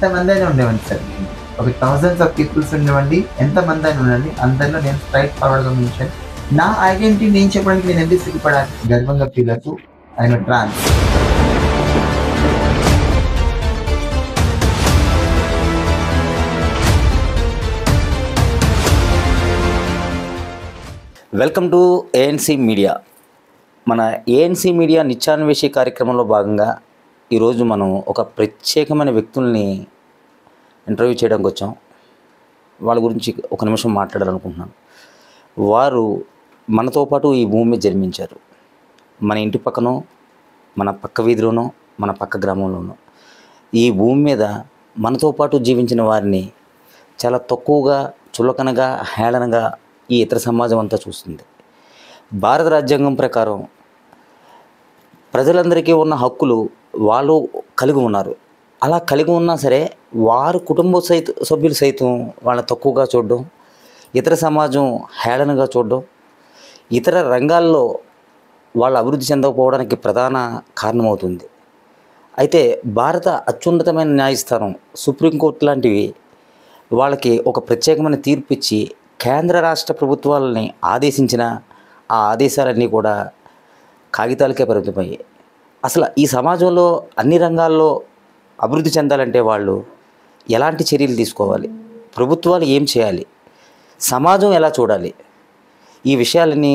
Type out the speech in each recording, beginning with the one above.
ఎంతమంది అయినా ఉండేవాడిని సార్. ఒక థౌజండ్స్ ఆఫ్ పీపుల్స్ ఉండేవండి, ఎంతమంది అయినా ఉండండి, అందరిలో నేను స్ట్రైట్ ఫార్వర్డ్గా మెన్షన్. నా ఐడెంటిటీ నేను చెప్పడానికి నేను ఎందుకు సిగ్గుపడాలి? గర్వంగా ఫీల్ అవుతూ ఆయన trans. Welcome to ANC media. మన ఏఎన్సీ మీడియా నిత్యాన్వేషి కార్యక్రమంలో భాగంగా ఈరోజు మనం ఒక ప్రత్యేకమైన వ్యక్తుల్ని ఇంటర్వ్యూ చేయడానికి వచ్చాం. వాళ్ళ గురించి ఒక నిమిషం మాట్లాడాలనుకుంటున్నాను. వారు మనతో పాటు ఈ భూమి మీద జన్మించారు. మన ఇంటి పక్కనో, మన పక్క వీధిలోనో, మన పక్క గ్రామంలోనో ఈ భూమి మీద మనతో పాటు జీవించిన వారిని చాలా తక్కువగా, చులకనగా, హేళనగా ఈ ఇతర సమాజం అంతా చూస్తుంది. భారత రాజ్యాంగం ప్రకారం ప్రజలందరికీ ఉన్న హక్కులు వాళ్ళు కలిగి ఉన్నారు. అలా కలిగి ఉన్నా సరే వారు కుటుంబ సభ్యులు సైతం వాళ్ళని తక్కువగా చూడడం, ఇతర సమాజం హేళనగా చూడడం, ఇతర రంగాల్లో వాళ్ళు అభివృద్ధి చెందకపోవడానికి ప్రధాన కారణమవుతుంది. అయితే భారత అత్యున్నతమైన న్యాయస్థానం సుప్రీంకోర్టు లాంటివి వాళ్ళకి ఒక ప్రత్యేకమైన తీర్పు ఇచ్చి కేంద్ర రాష్ట్ర ప్రభుత్వాలని ఆదేశించిన ఆ ఆదేశాలన్నీ కూడా కాగితాలకే పరిమితమయ్యాయి. అసలు ఈ సమాజంలో అన్ని రంగాల్లో అభివృద్ధి చెందాలంటే వాళ్ళు ఎలాంటి చర్యలు తీసుకోవాలి, ప్రభుత్వాలు ఏం చేయాలి, సమాజం ఎలా చూడాలి, ఈ విషయాలని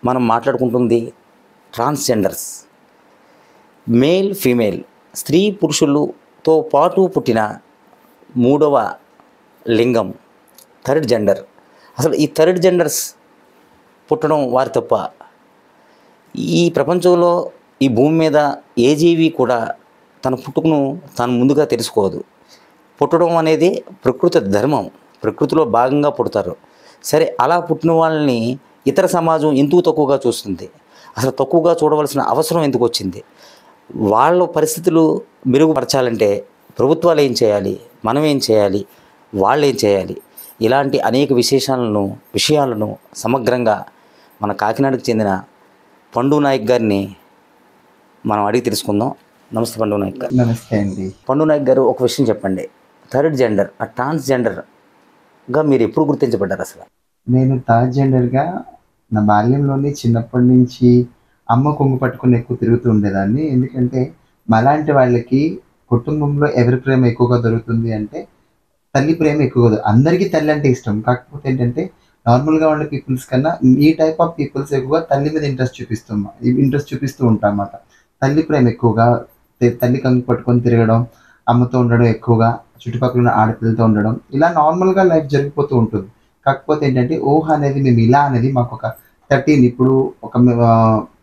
మనం మాట్లాడుకుంటుంది ట్రాన్స్జెండర్స్, మేల్ ఫీమేల్, స్త్రీ పురుషులతో పాటు పుట్టిన మూడవ లింగం, థర్డ్ జెండర్. అసలు ఈ థర్డ్ జెండర్స్ పుట్టడం వారి తప్ప? ఈ ప్రపంచంలో ఈ భూమి మీద ఏ జీవి కూడా తన పుట్టుకను తాను ముందుగా తెలుసుకోదు. పుట్టడం అనేది ప్రకృతి ధర్మం, ప్రకృతిలో భాగంగా పుడతారు. సరే, అలా పుట్టిన వాళ్ళని ఇతర సమాజం ఎందుకు తక్కువగా చూస్తుంది? అసలు తక్కువగా చూడవలసిన అవసరం ఎందుకు వచ్చింది? వాళ్ళ పరిస్థితులు మెరుగుపరచాలంటే ప్రభుత్వాలు ఏం చేయాలి, మనం ఏం చేయాలి, వాళ్ళు ఏం చేయాలి? ఇలాంటి అనేక విషయాలను సమగ్రంగా మన కాకినాడకు చెందిన పండు నాయక్ గారిని మనం అడిగి తెలుసుకుందాం. నమస్తే పండు నాయక్ గారు. నమస్తే అండి. పండు నాయక్ గారు, ఒక విషయం చెప్పండి. థర్డ్ జెండర్, ఆ ట్రాన్స్జెండర్గా మీరు ఎప్పుడు గుర్తించబడ్డారు? అసలు నేను థర్డ్ జెండర్గా నా బాల్యంలోనే చిన్నప్పటి నుంచి అమ్మ కొంగు పట్టుకుని ఎక్కువ తిరుగుతూ ఉండేదాన్ని. ఎందుకంటే మాలాంటి వాళ్ళకి కుటుంబంలో ఎవరి ప్రేమ ఎక్కువగా దొరుకుతుంది అంటే తల్లి ప్రేమ ఎక్కువగా. అందరికీ తల్లి అంటే ఇష్టం, కాకపోతే ఏంటంటే నార్మల్గా ఉండే పీపుల్స్ కన్నా ఈ టైప్ ఆఫ్ పీపుల్స్ ఎక్కువగా తల్లి మీద ఇంట్రెస్ట్ చూపిస్తూ ఉంటాం అన్నమాట. తల్లి ప్రేమ ఎక్కువగా, తల్లి కంగు పట్టుకొని తిరగడం, అమ్మతో ఉండడం, ఎక్కువగా చుట్టుపక్కల ఉన్న ఆడపిల్లలతో ఉండడం, ఇలా నార్మల్గా లైఫ్ జరిగిపోతూ ఉంటుంది. కాకపోతే ఏంటంటే ఊహ అనేది మేము ఇలా అనేది మాకు ఒక 13, ఇప్పుడు ఒక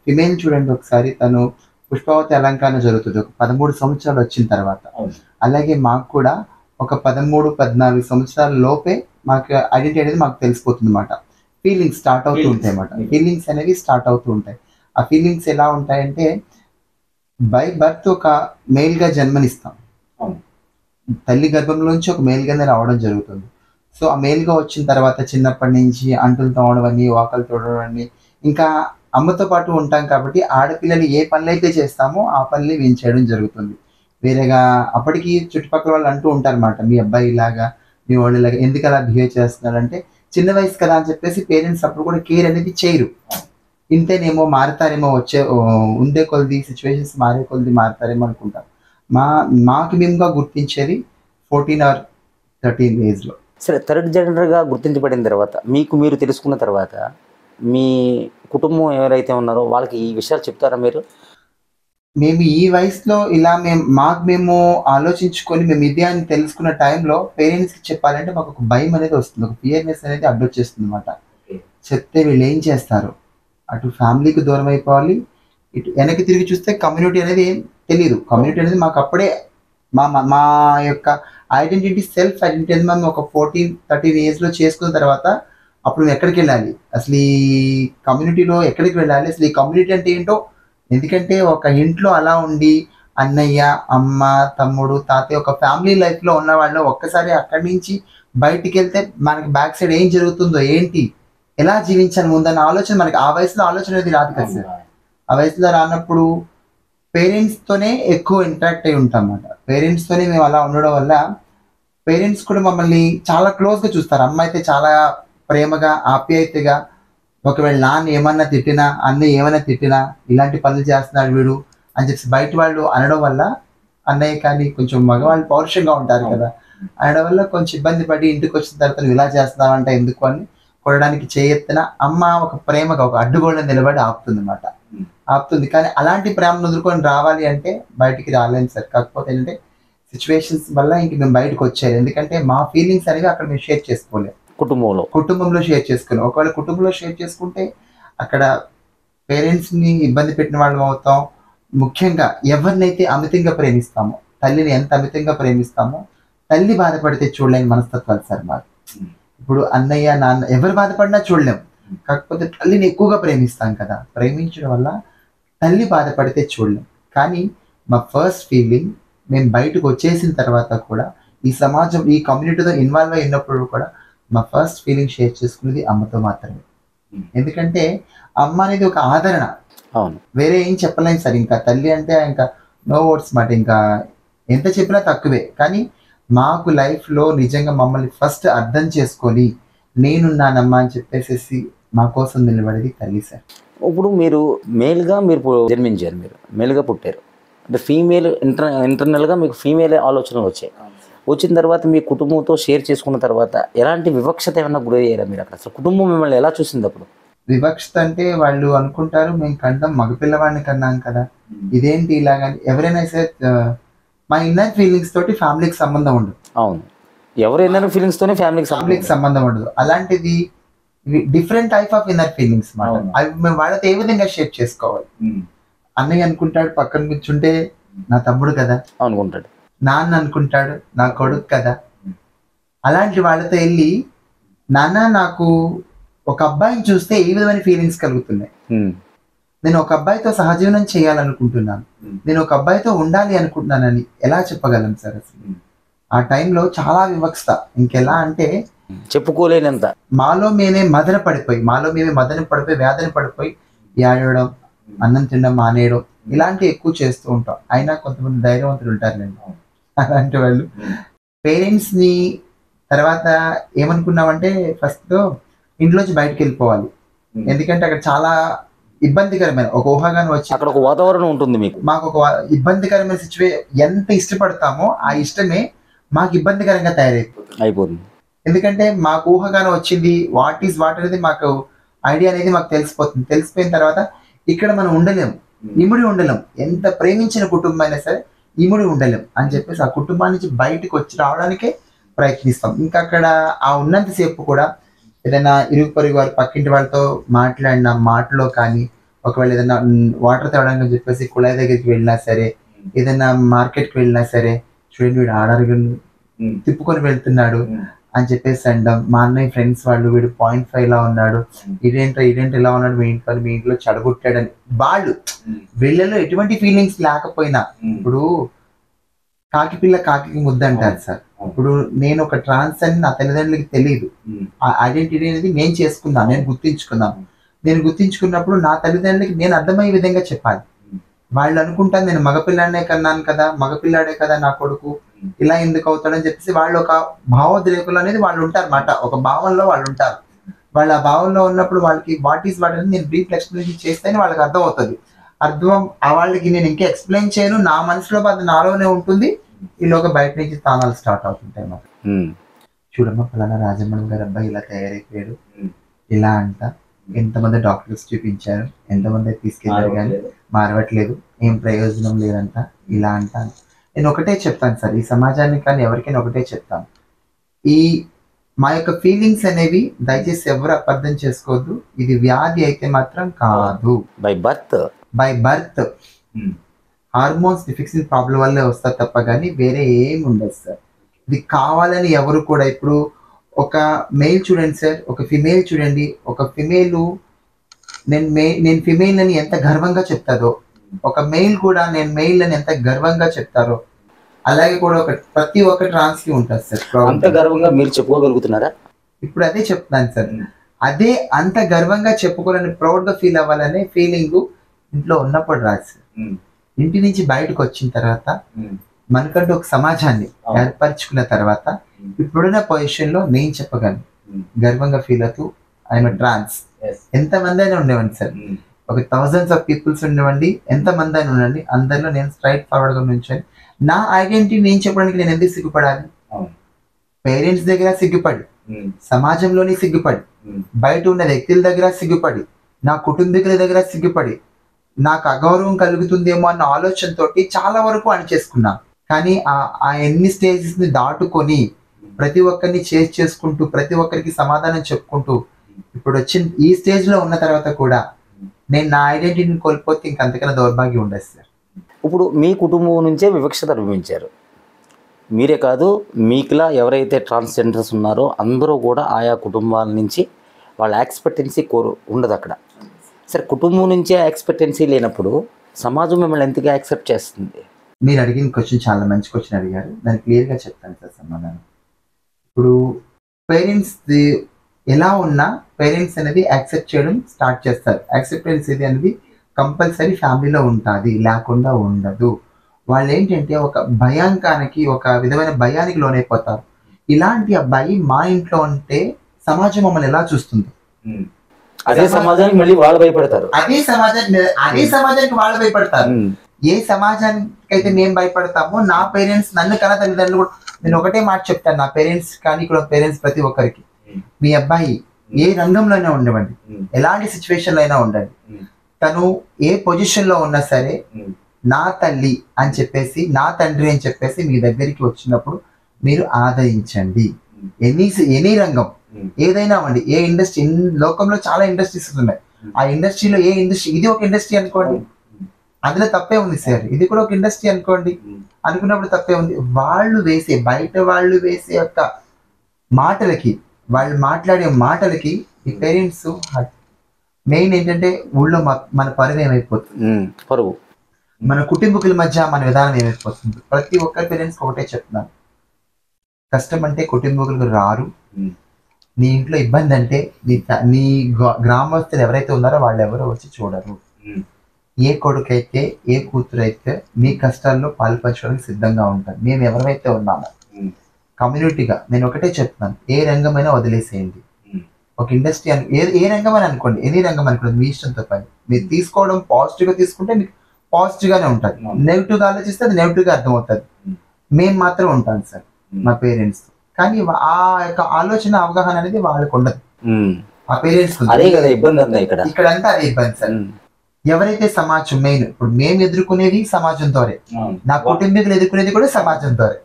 ఫిమేల్ చూడండి ఒకసారి, తను పుష్పవతి అలంకరణ జరుగుతుంది ఒక 13 సంవత్సరాలు వచ్చిన తర్వాత. అలాగే మాకు కూడా ఒక 13-14 సంవత్సరాల లోపే మాకు ఐడెంటిటీ అనేది మాకు తెలిసిపోతుంది అన్నమాట. ఫీలింగ్స్ స్టార్ట్ అవుతూ ఉంటాయి అన్నమాట. ఫీలింగ్స్ అనేవి స్టార్ట్ అవుతూ ఉంటాయి. ఆ ఫీలింగ్స్ ఎలా ఉంటాయంటే, బై బర్త్ ఒక మేల్గా జన్మనిస్తాం, తల్లి గర్భంలోంచి ఒక మేల్గానే రావడం జరుగుతుంది. సో ఆ మేల్గా వచ్చిన తర్వాత చిన్నప్పటి నుంచి అంటులు తోమడం అని, వాకలు తోడడం అని, ఇంకా అమ్మతో పాటు ఉంటాం కాబట్టి ఆడపిల్లలు ఏ పనులైతే చేస్తామో ఆ పనులు మేము చేయడం జరుగుతుంది. వేరేగా అప్పటికి చుట్టుపక్కల వాళ్ళు అంటూ ఉంటారు అన్నమాట, మీ అబ్బాయి ఇలాగా, మీ వాళ్ళు ఇలాగా, ఎందుకు అలా బిహేవ్ చేస్తున్నారంటే చిన్న వయసు కదా అని చెప్పేసి పేరెంట్స్ అప్పుడు కూడా కేర్ అనేది చేయరు. ఇంతేనేమో, మారుతారేమో, ఉండే కొద్ది సిచ్యువేషన్స్ మారే కొద్ది మారుతారేమో అనుకుంటాం. మాకు మేముగా గుర్తించేది 14 or 13 ఏజ్లో. సరే, థర్డ్ జెండర్గా గుర్తించబడిన తర్వాత, మీకు మీరు తెలుసుకున్న తర్వాత మీ కుటుంబం ఎవరైతే ఉన్నారో వాళ్ళకి ఈ విషయాలు చెప్తారా మీరు? మేము ఈ వయసులో ఇలా మేము ఆలోచించుకొని మేము ఇదే అని తెలుసుకున్న టైంలో పేరెంట్స్కి చెప్పాలంటే మాకు ఒక భయం అనేది వస్తుంది, ఒక ఫియర్నెస్ అనేది అడ్డొచ్చేస్తుంది అనమాట. చెప్తే వీళ్ళు ఏం చేస్తారు, అటు ఫ్యామిలీకి దూరం అయిపోవాలి, ఇటు వెనక్కి తిరిగి చూస్తే కమ్యూనిటీ అనేది ఏం తెలియదు. కమ్యూనిటీ అనేది మాకు అప్పుడే మా యొక్క ఐడెంటిటీ, సెల్ఫ్ ఐడెంటిటీ అనేది మేము ఒక 14-13 ఏజ్లో చేసుకున్న తర్వాత అప్పుడు మేము ఎక్కడికి వెళ్ళాలి, అసలు ఈ కమ్యూనిటీలో ఎక్కడికి వెళ్ళాలి, అసలు ఈ కమ్యూనిటీ అంటే ఏంటో. ఎందుకంటే ఒక ఇంట్లో అలా ఉండి అన్నయ్య, అమ్మ, తమ్ముడు, తాతయ్య, ఒక ఫ్యామిలీ లైఫ్లో ఉన్న వాళ్ళు ఒక్కసారి అక్కడి నుంచి బయటికి వెళ్తే మనకి బ్యాక్ సైడ్ ఏం జరుగుతుందో, ఏంటి, ఎలా జీవించాలి ముందన్న ఆలోచన మనకి ఆ వయసులో ఆలోచన అనేది రాదు కదా సార్. ఆ వయసులో రానప్పుడు పేరెంట్స్తోనే ఎక్కువ ఇంటరాక్ట్ అయి ఉంటాం అన్నమాట. పేరెంట్స్తోనే మేము అలా ఉండడం వల్ల పేరెంట్స్ కూడా మమ్మల్ని చాలా క్లోజ్గా చూస్తారు. అమ్మ అయితే చాలా ప్రేమగా ఆప్యాయతగా, ఒకవేళ నాన్న ఏమన్నా తిట్టినా, అన్నయ్య ఏమైనా తిట్టినా, ఇలాంటి పనులు చేస్తున్నాడు వీడు అని చెప్పి బయట వాళ్ళు అనడం వల్ల, అన్నయ్య కానీ కొంచెం మగవాళ్ళు పౌరుషంగా ఉంటారు కదా, అనడం వల్ల కొంచెం ఇబ్బంది పడి ఇంటికి వచ్చిన తర్వాత నువ్వు ఇలా చేస్తున్నావంటే ఎందుకు అని కొనడానికి చేయెత్తిన అమ్మ ఒక ప్రేమగా ఒక అడ్డుగోడలో నిలబడి ఆపుతుందన్నమాట. ఆపుతుంది. కానీ అలాంటి ప్రేమను వదులుకొని రావాలి అంటే బయటికి రాలేము సార్. కాకపోతే ఏంటంటే సిచ్యువేషన్స్ వల్ల ఇంక మేము బయటకు వచ్చేయాలి. ఎందుకంటే మా ఫీలింగ్స్ అనేవి అక్కడ మేము షేర్ చేసుకోలేము. కుటుంబంలో షేర్ చేసుకోలేము. ఒకవేళ కుటుంబంలో షేర్ చేసుకుంటే అక్కడ పేరెంట్స్ని ఇబ్బంది పెట్టిన వాళ్ళం అవుతాం. ముఖ్యంగా ఎవరినైతే అమితంగా ప్రేమిస్తామో, తల్లిని ఎంత అమితంగా ప్రేమిస్తామో, తల్లి బాధపడితే చూడలేని మనస్తత్వాలు సార్ మాకు. ఇప్పుడు అన్నయ్య నాన్న ఎవరు బాధపడినా చూడలేం. కాకపోతే తల్లిని ఎక్కువగా ప్రేమిస్తాం కదా, ప్రేమించడం వల్ల తల్లి బాధపడితే చూడలేం. కానీ మా ఫస్ట్ ఫీలింగ్ మేము బయటకు వచ్చేసిన తర్వాత కూడా ఈ సమాజం ఈ కమ్యూనిటీతో ఇన్వాల్వ్ అయినప్పుడు కూడా మా ఫస్ట్ ఫీలింగ్ షేర్ చేసుకునేది అమ్మతో మాత్రమే. ఎందుకంటే అమ్మ అనేది ఒక ఆదరణ. అవును, వేరే ఏం చెప్పలేం సార్. ఇంకా తల్లి అంటే ఇంకా నో వర్డ్స్ మాట, ఇంకా ఎంత చెప్పినా తక్కువే. కానీ మాకు లైఫ్లో నిజంగా మమ్మల్ని ఫస్ట్ అర్థం చేసుకొని నేనున్నానమ్మా అని చెప్పేసి మా కోసం నిలబడేది తల్లి సార్. ఇప్పుడు మీరు మేల్గా జన్మించారు, మీరు మేల్గా పుట్టారు అంటే ఫీమేల్ ఇంటర్నల్గా మీకు ఫీమేల్ ఆలోచనలు వచ్చాయి. వచ్చిన తర్వాత మీ కుటుంబంతో షేర్ చేసుకున్న తర్వాత ఎలాంటి వివక్షత ఏమన్నా గురయ్యారా మీరు అక్కడ? అసలు కుటుంబం మిమ్మల్ని ఎలా చూసింది అప్పుడు? వివక్షత అంటే వాళ్ళు అనుకుంటారు మేము కంటాం మగపిల్లవాడిని కన్నాం కదా, ఇదేంటి ఇలాగని. ఎవరైనా సరే మా ఇన్నర్ ఫీలింగ్స్ తోటి ఫ్యామిలీకి సంబంధం ఉండదు. అవును, ఎవరు ఇన్నర్ ఫీలింగ్స్ తోనే ఫ్యామిలీకి సంబంధం ఉండదు. అలాంటిది different type of inner feelings మాట. అవి మేము వాళ్ళతో ఏ విధంగా షేర్ చేసుకోవాలి. అన్నయ్య అనుకుంటాడు పక్కన కూర్చుంటే నా తమ్ముడు కదా అనుకుంటాడు, నాన్న అనుకుంటాడు నా కొడుకు కదా. అలాంటి వాళ్ళతో వెళ్ళి నాన్న నాకు ఒక అబ్బాయిని చూస్తే ఏ విధమైన ఫీలింగ్స్ కలుగుతున్నాయి, నేను ఒక అబ్బాయితో సహజీవనం చేయాలనుకుంటున్నాను, నేను ఒక అబ్బాయితో ఉండాలి అనుకుంటున్నానని ఎలా చెప్పగలను సార్? అసలు ఆ టైంలో చాలా వివక్షత. ఇంకెలా అంటే చెప్పుకోలేనంత మాలో మేమే మదన పడిపోయి వేదన పడిపోయి ఏడవడం, అన్నం తినడం మానేయడం ఇలాంటివి ఎక్కువ చేస్తూ ఉంటాం. అయినా కొంతమంది ధైర్యవంతులు ఉంటారులేండి. అలాంటి వాళ్ళు పేరెంట్స్ని తర్వాత ఏమనుకున్నామంటే ఫస్ట్ ఇంట్లోంచి బయటకు వెళ్ళిపోవాలి. ఎందుకంటే అక్కడ చాలా ఇబ్బందికరమైన ఒక ఊహాగానం వచ్చి అక్కడ ఒక వాతావరణం ఉంటుంది. మాకు ఒక ఇబ్బందికరమైన ఎంత ఇష్టపడతామో ఆ ఇష్టమే మాకు ఇబ్బందికరంగా అయిపోతుంది. ఎందుకంటే మాకు ఊహాగానం వచ్చింది, వాట్ అనేది మాకు ఐడియా అనేది మాకు తెలిసిపోతుంది. తెలిసిపోయిన తర్వాత ఇక్కడ మనం ఉండలేము, ఇముడి ఉండలేం. ఎంత ప్రేమించిన కుటుంబం అయినా సరే ఇముడి ఉండలేం అని చెప్పేసి ఆ కుటుంబాన్ని నుంచి బయటకు వచ్చి రావడానికే ప్రయత్నిస్తాం. ఇంకా అక్కడ ఆ ఉన్నంతసేపు కూడా ఏదైనా ఇరుగు పొరుగు వారి పక్కింటి వాళ్ళతో మాట్లాడిన మాటలో కానీ, ఒకవేళ ఏదైనా వాటర్ తేవడానికి చెప్పేసి కుళాయి దగ్గరికి వెళ్ళినా సరే, ఏదైనా మార్కెట్కి వెళ్ళినా సరే, చూడండి వీడు ఆడారు తిప్పుకొని వెళ్తున్నాడు అని చెప్పేసి అంటాం. మా అన్నయ్య ఫ్రెండ్స్ వాళ్ళు వీడు 0.5 ఇలా ఉన్నాడు, ఇదేంటో ఇలా ఉన్నాడు, మీ ఇంట్లో చెడగొట్టాడని వాళ్ళు వీళ్ళలో ఎటువంటి ఫీలింగ్స్ లేకపోయినా, ఇప్పుడు కాకి పిల్ల కాకి ముద్ద అంటారు సార్. ఇప్పుడు నేను ఒక ట్రాన్స్ అని నా తల్లిదండ్రులకి తెలియదు. ఆ ఐడెంటిటీ అనేది నేను చేసుకున్నాను, నేను గుర్తించుకున్నప్పుడు నా తల్లిదండ్రులకి నేను అర్థమయ్యే విధంగా చెప్పాలి. వాళ్ళు అనుకుంటాను నేను మగపిల్లాడే కన్నాను కదా, మగపిల్లాడే కదా నా కొడుకు, ఇలా ఎందుకు అవుతాడని చెప్పేసి వాళ్ళు ఒక భావోద్రేకులు అనేది వాళ్ళు ఉంటారు అన్నమాట. ఒక భావంలో వాళ్ళు ఉంటారు. వాళ్ళు ఆ భావంలో ఉన్నప్పుడు వాళ్ళకి వాట్ అనేది నేను బ్రీఫ్ ఎక్స్ప్లెనేషన్ చేస్తేనే వాళ్ళకి అర్థం అవుతుంది. ఆ వాళ్ళకి నేను ఇంకా ఎక్స్ప్లెయిన్ చేయను, నా మనసులో అది నాలోనే ఉంటుంది. ఈలోగా బయట నుంచి స్థానాలు స్టార్ట్ అవుతుంటాయి మాకు. చూడమ్మా ఫలానా రాజమణి గారు అబ్బాయి ఇలా తయారైపోయాడు, ఇలా అంట, ఎంతమంది డాక్టర్స్ చూపించారు, ఎంతమంది తీసుకెళ్ళారు కానీ మారవట్లేదు, ఏం ప్రయోజనం లేదంట, ఇలా అంటాను. నేను ఒకటే చెప్తాను సార్, ఈ సమాజానికి కానీ ఎవరికైనా ఒకటే చెప్తాను, ఈ మా యొక్క ఫీలింగ్స్ అనేవి దయచేసి ఎవరు అపార్థం చేసుకోవద్దు. ఇది వ్యాధి అయితే మాత్రం కాదు. బై బర్త్ హార్మోన్స్ డిఫిక్షన్ ప్రాబ్లం వల్లే వస్తుంది తప్ప కానీ వేరే ఏం ఉండదు సార్. ఇది కావాలని ఎవరు కూడా, ఇప్పుడు ఒక మెయిల్ చూడండి సార్, ఒక ఫిమేల్ చూడండి, ఒక ఫిమేల్ నేను ఫిమేల్ అని ఎంత గర్వంగా చెప్తారో, ఒక మెయిల్ కూడా నేను మెయిల్ అని ఎంత గర్వంగా చెప్తారో, అలాగే కూడా ప్రతి ఒక్క ట్రాన్స్ కి ఉంటుంది సార్. అంత గర్వంగా మీరు చెప్పుకోగలుగుతున్నారా? ఇప్పుడు అదే చెప్తున్నాను సార్, అదే అంత గర్వంగా చెప్పుకోవాలని, ప్రౌడ్ గా ఫీల్ అవ్వాలనే ఫీలింగ్ ఇంట్లో ఉన్నప్పుడు రాదు సార్. ఇంటి నుంచి బయటకు వచ్చిన తర్వాత మనకంటూ ఒక సమాజాన్ని ఏర్పరచుకున్న తర్వాత ఇప్పుడున్న పొజిషన్ లో నేను చెప్పగలను, గర్వంగా ఫీల్ అవుతూ ఐఎమ్ ట్రాన్స్. ఎంతమంది అయినా ఉండేవండి సార్, ఒక థౌజండ్స్ ఆఫ్ పీపుల్స్ ఉండేవండి, ఎంతమంది అయినా ఉండండి, అందరిలో నేను స్ట్రైట్ ఫార్వర్డ్ గా నుంచాను. నా ఐడెంటిటీ నేను చెప్పడానికి నేను ఎందుకు సిగ్గుపడాలి? పేరెంట్స్ దగ్గర సిగ్గుపడి, సమాజంలోని సిగ్గుపడి, బయట ఉన్న వ్యక్తుల దగ్గర సిగ్గుపడి, నా కుటుంబీకుల దగ్గర సిగ్గుపడి, నాకు అగౌరవం కలుగుతుందేమో అన్న ఆలోచనతోటి చాలా వరకు అణిచేసుకున్నాను. కానీ ఆ ఎన్ని స్టేజెస్ ని దాటుకొని ప్రతి ఒక్కరిని చేజ్ చేసుకుంటూ ప్రతి ఒక్కరికి సమాధానం చెప్పుకుంటూ ఇప్పుడు వచ్చిన ఈ స్టేజ్ లో ఉన్న తర్వాత కూడా నేను నా ఐడెంటిటీని కోల్పోతే ఇంకంతకన్నా దౌర్భాగ్యం ఉండదు సార్. ఇప్పుడు మీ కుటుంబం నుంచే వివక్షత అనుభవించారు. మీరే కాదు, మీకులా ఎవరైతే ట్రాన్స్జెండర్స్ ఉన్నారో అందరూ కూడా ఆయా కుటుంబాల నుంచి వాళ్ళ ఎక్స్పెక్టెన్సీ ఉండదు అక్కడ. సరే, కుటుంబం నుంచే ఎక్స్పెక్టెన్సీ లేనప్పుడు సమాజం మిమ్మల్ని ఎంతగా యాక్సెప్ట్ చేస్తుంది? మీరు అడిగిన క్వశ్చన్ చాలా మంచి క్వశ్చన్ అడిగారు, దాన్ని క్లియర్గా చెప్తాను సార్ సమాధానం. ఇప్పుడు పేరెంట్స్ ఎలా ఉన్నా పేరెంట్స్ అనేది యాక్సెప్ట్ చేయడం స్టార్ట్ చేస్తారు. యాక్సెప్టెన్స్ ఇది అనేది కంపల్సరీ ఫ్యామిలీలో ఉంటుంది, లేకుండా ఉండదు. వాళ్ళు ఏంటంటే ఒక భయాంకానికి, ఒక విధమైన భయానికి లోనైపోతారు. ఇలాంటి అబ్బాయి మా ఇంట్లో ఉంటే సమాజం మమ్మల్ని ఎలా చూస్తుంది? అదే సమాజానికి మళ్ళీ వాళ్ళు భయపడతారు. అదే సమాజానికి వాళ్ళు భయపడతారు. ఏ సమాజానికి అయితే మేము భయపడతామో, నా పేరెంట్స్, నన్ను కన్నా తల్లిదండ్రులు కూడా, నేను ఒకటే మాట చెప్తాను నా పేరెంట్స్ కానీ ఇక్కడ పేరెంట్స్ ప్రతి ఒక్కరికి, మీ అబ్బాయి ఏ రంగంలోనే ఉండవండి, ఎలాంటి సిచ్యువేషన్ లో అయినా ఉండండి, తను ఏ పొజిషన్ లో ఉన్నా సరే నా తల్లి అని చెప్పేసి, నా తండ్రి అని చెప్పేసి మీ దగ్గరికి వచ్చినప్పుడు మీరు ఆదరించండి. ఎనీ రంగం ఏదైనా అండి, ఏ ఇండస్ట్రీ, లోకంలో చాలా ఇండస్ట్రీస్ ఉన్నాయి, ఆ ఇండస్ట్రీలో ఏ ఇండస్ట్రీ, ఇది ఒక ఇండస్ట్రీ అనుకోండి, అందులో తప్పే ఉంది సార్, ఇది కూడా ఒక ఇండస్ట్రీ అనుకోండి, అనుకున్నప్పుడు తప్పే ఉంది. బయట వాళ్ళు వేసే యొక్క మాటలకి, వాళ్ళు మాట్లాడే మాటలకి ఈ పేరెంట్స్ మెయిన్ ఏంటంటే ఊళ్ళో మన పరువు ఏమైపోతుంది, పరువు, మన కుటుంబకుల మధ్య మన విధానం ఏమైపోతుంది. ప్రతి ఒక్కరి పేరెంట్స్ ఒకటే చెప్తున్నాను, కష్టం అంటే కుటుంబకులకు రారు, నీ ఇంట్లో ఇబ్బంది అంటే నీ గ్రామస్తులు ఎవరైతే ఉన్నారో వాళ్ళు ఎవరో వచ్చి చూడరు. ఏ కొడుకైతే ఏ కూతురు అయితే మీ కష్టాల్లో పాల్పంచడానికి సిద్ధంగా ఉంటారు. మేము ఎవరైతే ఉన్నామో కమ్యూనిటీగా నేను ఒకటే చెప్తున్నాను, ఏ రంగమైనా వదిలేసేయండి. ఒక ఇండస్ట్రీ ఏ రంగం అని అనుకోండి, ఎనీ రంగం అనుకోండి, మీ ఇష్టంతో పని. మీరు తీసుకోవడం పాజిటివ్ గా తీసుకుంటే మీకు పాజిటివ్ గానే ఉంటుంది, నెగిటివ్ గా ఆలోచిస్తే అది నెగిటివ్ గా అర్థమవుతుంది. మేము మాత్రం ఉంటాను సార్ మా పేరెంట్స్, కానీ ఆ యొక్క ఆలోచన అవగాహన అనేది వాళ్ళకు ఉండదు. ఆ పేరెంట్స్ ఇక్కడ అంతా అదే ఇబ్బంది సార్. ఎవరైతే సమాజం మెయిన్, ఇప్పుడు మేము ఎదుర్కొనేది సమాజం ద్వారా, నా కుటుంబీకులు ఎదుర్కొనేది కూడా సమాజం ద్వారా.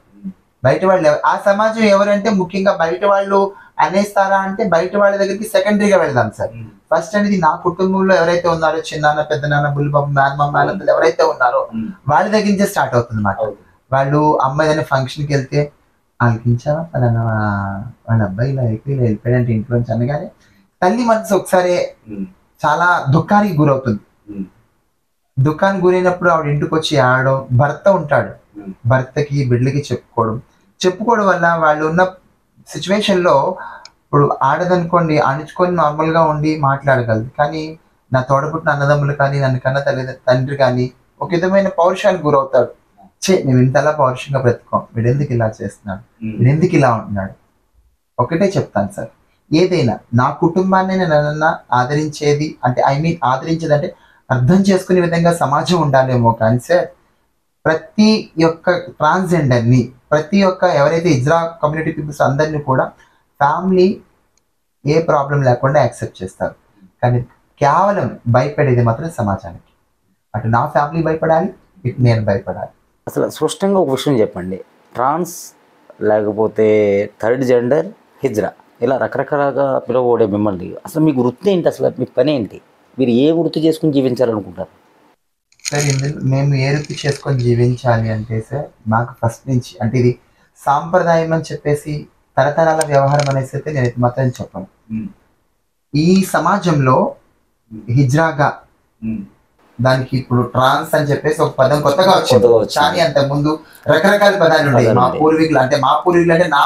బయట వాళ్ళు, ఆ సమాజం ఎవరంటే ముఖ్యంగా బయట వాళ్ళు అనేస్తారా అంటే బయట వాళ్ళ దగ్గరికి సెకండరీగా వెళ్దాం సార్. ఫస్ట్ అనేది నా కుటుంబంలో ఎవరైతే ఉన్నారో, చిన్నాన్న, పెద్దనాన్న, బుల్లిబాబు, మేనమామ, మేనత్తలు ఎవరైతే ఉన్నారో వాళ్ళ దగ్గర నుంచే స్టార్ట్ అవుతుంది మాట. వాళ్ళు అమ్మాయి ఏదైనా ఫంక్షన్కి వెళ్తే ఆలకించావా పలానా వాళ్ళ అబ్బాయి ఇలా వెళ్ళిపోయాడంటే ఇంట్లోంచి అనగానే తల్లి మనసు ఒకసారి చాలా దుఃఖానికి గురవుతుంది. దుఃఖానికి గురైనప్పుడు ఆవిడ ఇంటికి వచ్చి ఆడడం, భర్త ఉంటాడు, భర్తకి బిడ్డలకి చెప్పుకోవడం వల్ల వాళ్ళు ఉన్న సిచ్యువేషన్ లో, ఇప్పుడు ఆడదనుకోండి అణుచుకొని నార్మల్ గా ఉండి మాట్లాడగలదు, కానీ నా తోడపుట్టిన అన్నదమ్ములు కానీ, నన్ను కన్న తండ్రి కానీ ఒక విధమైన పౌరుషానికి గురవుతాడు. మేము ఇంతలా పౌరుషంగా బ్రతుకోం, వీడెందుకు ఇలా చేస్తున్నాడు, వీడెందుకు ఇలా ఉంటున్నాడు. ఒకటే చెప్తాను సార్, ఏదైనా నా కుటుంబాన్ని నన్ను ఆదరించేది అంటే, ఆదరించేది అంటే అర్థం చేసుకునే విధంగా సమాజం ఉండాలేమో, కానీ సార్ ప్రతి ఒక్క ట్రాన్స్జెండర్ని, ప్రతి ఒక్క ఎవరైతే ఇజ్రా కమ్యూనిటీ పీపుల్స్ అందరినీ కూడా ఫ్యామిలీ ఏ ప్రాబ్లం లేకుండా యాక్సెప్ట్ చేస్తారు. కానీ కేవలం భయపడేది మాత్రం సమాజానికి. అటు నా ఫ్యామిలీ భయపడాలి, ఇటు నేను భయపడాలి. అసలు స్పష్టంగా ఒక విషయం చెప్పండి, ట్రాన్స్ లేకపోతే థర్డ్ జెండర్, హిజ్రా, ఇలా రకరకాలుగా పిలువబడే మిమ్మల్ని అసలు మీకు వృత్తి ఏంటి, అసలు మీ పని ఏంటి, మీరు ఏ వృత్తి చేసుకుని జీవించాలనుకుంటారు? సార్ మేము ఏ వృత్తి చేసుకొని జీవించాలి అంటే సార్, మాకు ఫస్ట్ నుంచి అంటే ఇది సాంప్రదాయం అని చెప్పేసి తరతరాల వ్యవహారం అనేసి అయితే నేను మాత్రం చెప్పను. ఈ సమాజంలో హిజ్రాగా దానికి ఇప్పుడు ట్రాన్స్ అని చెప్పేసి ఒక పదం కొత్తగా వచ్చింది, కానీ అంతకు ముందు రకరకాల పదాలు ఉండేవి. మా పూర్వీకులు అంటే నా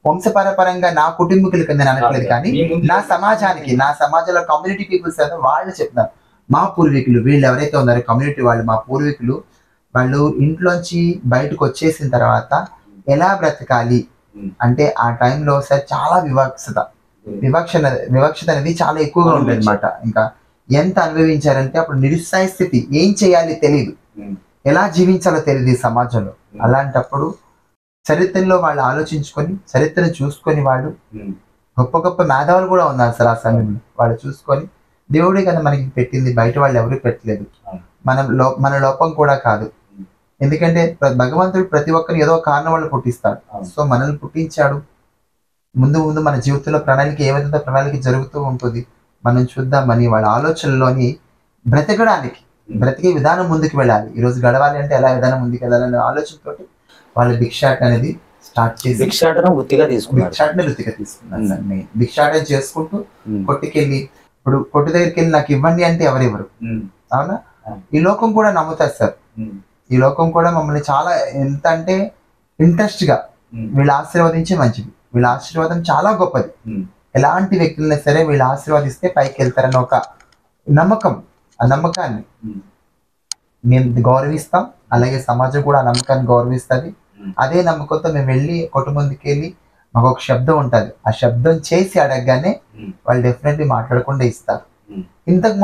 వంశపరపరంగా నా కుటుంబీకుల కింద నేను అనట్లేదు, కానీ నా సమాజానికి, నా సమాజంలో కమ్యూనిటీ పీపుల్స్ అయితే వాళ్ళు చెప్తున్నారు, మా పూర్వీకులు వీళ్ళు ఎవరైతే ఉన్నారో కమ్యూనిటీ వాళ్ళు, మా పూర్వీకులు వాళ్ళు ఇంట్లోంచి బయటకు వచ్చేసిన తర్వాత ఎలా బ్రతకాలి అంటే ఆ టైంలో సార్ చాలా వివక్షత అనేది చాలా ఎక్కువగా ఉండేది అనమాట. ఇంకా ఎంత అనుభవించారంటే అప్పుడు నిరుత్సాహ స్థితి, ఏం చేయాలి తెలియదు, ఎలా జీవించాలో తెలియదు ఈ సమాజంలో. అలాంటప్పుడు చరిత్రలో వాళ్ళు ఆలోచించుకొని, చరిత్రను చూసుకొని, వాళ్ళు గొప్ప గొప్ప మేధావులు కూడా ఉన్నారు సార్ ఆ సమయంలో. వాళ్ళు చూసుకొని దేవుడే కదా మనకి పెట్టింది, బయట వాళ్ళు ఎవరు పెట్టలేదు, మన లోపం కూడా కాదు. ఎందుకంటే భగవంతుడు ప్రతి ఒక్కరిని ఏదో కారణం వల్ల పుట్టిస్తాడు. సో మనల్ని పుట్టించాడు, ముందు ముందు మన జీవితంలో ప్రణాళిక ఏ విధంగా ప్రణాళిక జరుగుతూ ఉంటుంది మనం చూద్దామని వాళ్ళ ఆలోచనలోని బ్రతికే విధానం ముందుకు వెళ్ళాలి. ఈరోజు గడవాలి అంటే ఎలా విధానం ముందుకు వెళ్ళాలనే ఆలోచనతోటి వాళ్ళు భిక్షాటన అనేది స్టార్ట్ చేసి భిక్షాటన వృత్తిగా తీసుకున్నారు. భిక్షాటన చేసుకుంటూ కొట్టుకెళ్ళి, ఇప్పుడు కొట్టు దగ్గరికి వెళ్ళి నాకు ఇవ్వండి అంటే ఎవరెవరు, అవునా? ఈ లోకం కూడా నమ్ముతారు సార్. ఈ లోకం కూడా మమ్మల్ని చాలా ఎంత అంటే ఇంట్రెస్ట్ గా వీళ్ళు ఆశీర్వదించే మంచిది, వీళ్ళ ఆశీర్వాదం చాలా గొప్పది, ఎలాంటి వ్యక్తులైనా సరే వీళ్ళు ఆశీర్వాదిస్తే పైకి వెళ్తారన్న ఒక నమ్మకం, ఆ నమ్మకాన్ని మేము గౌరవిస్తాం. అలాగే సమాజం కూడా ఆ నమ్మకాన్ని గౌరవిస్తుంది. అదే నమ్మకంతో మేము వెళ్ళి కుటుంబంకి వెళ్ళి మాకు ఒక శబ్దం ఉంటుంది, ఆ శబ్దం చేసి అడగగానే వాళ్ళు డెఫినెట్లీ మాట్లాడకుండా ఇస్తారు. ఇంతకు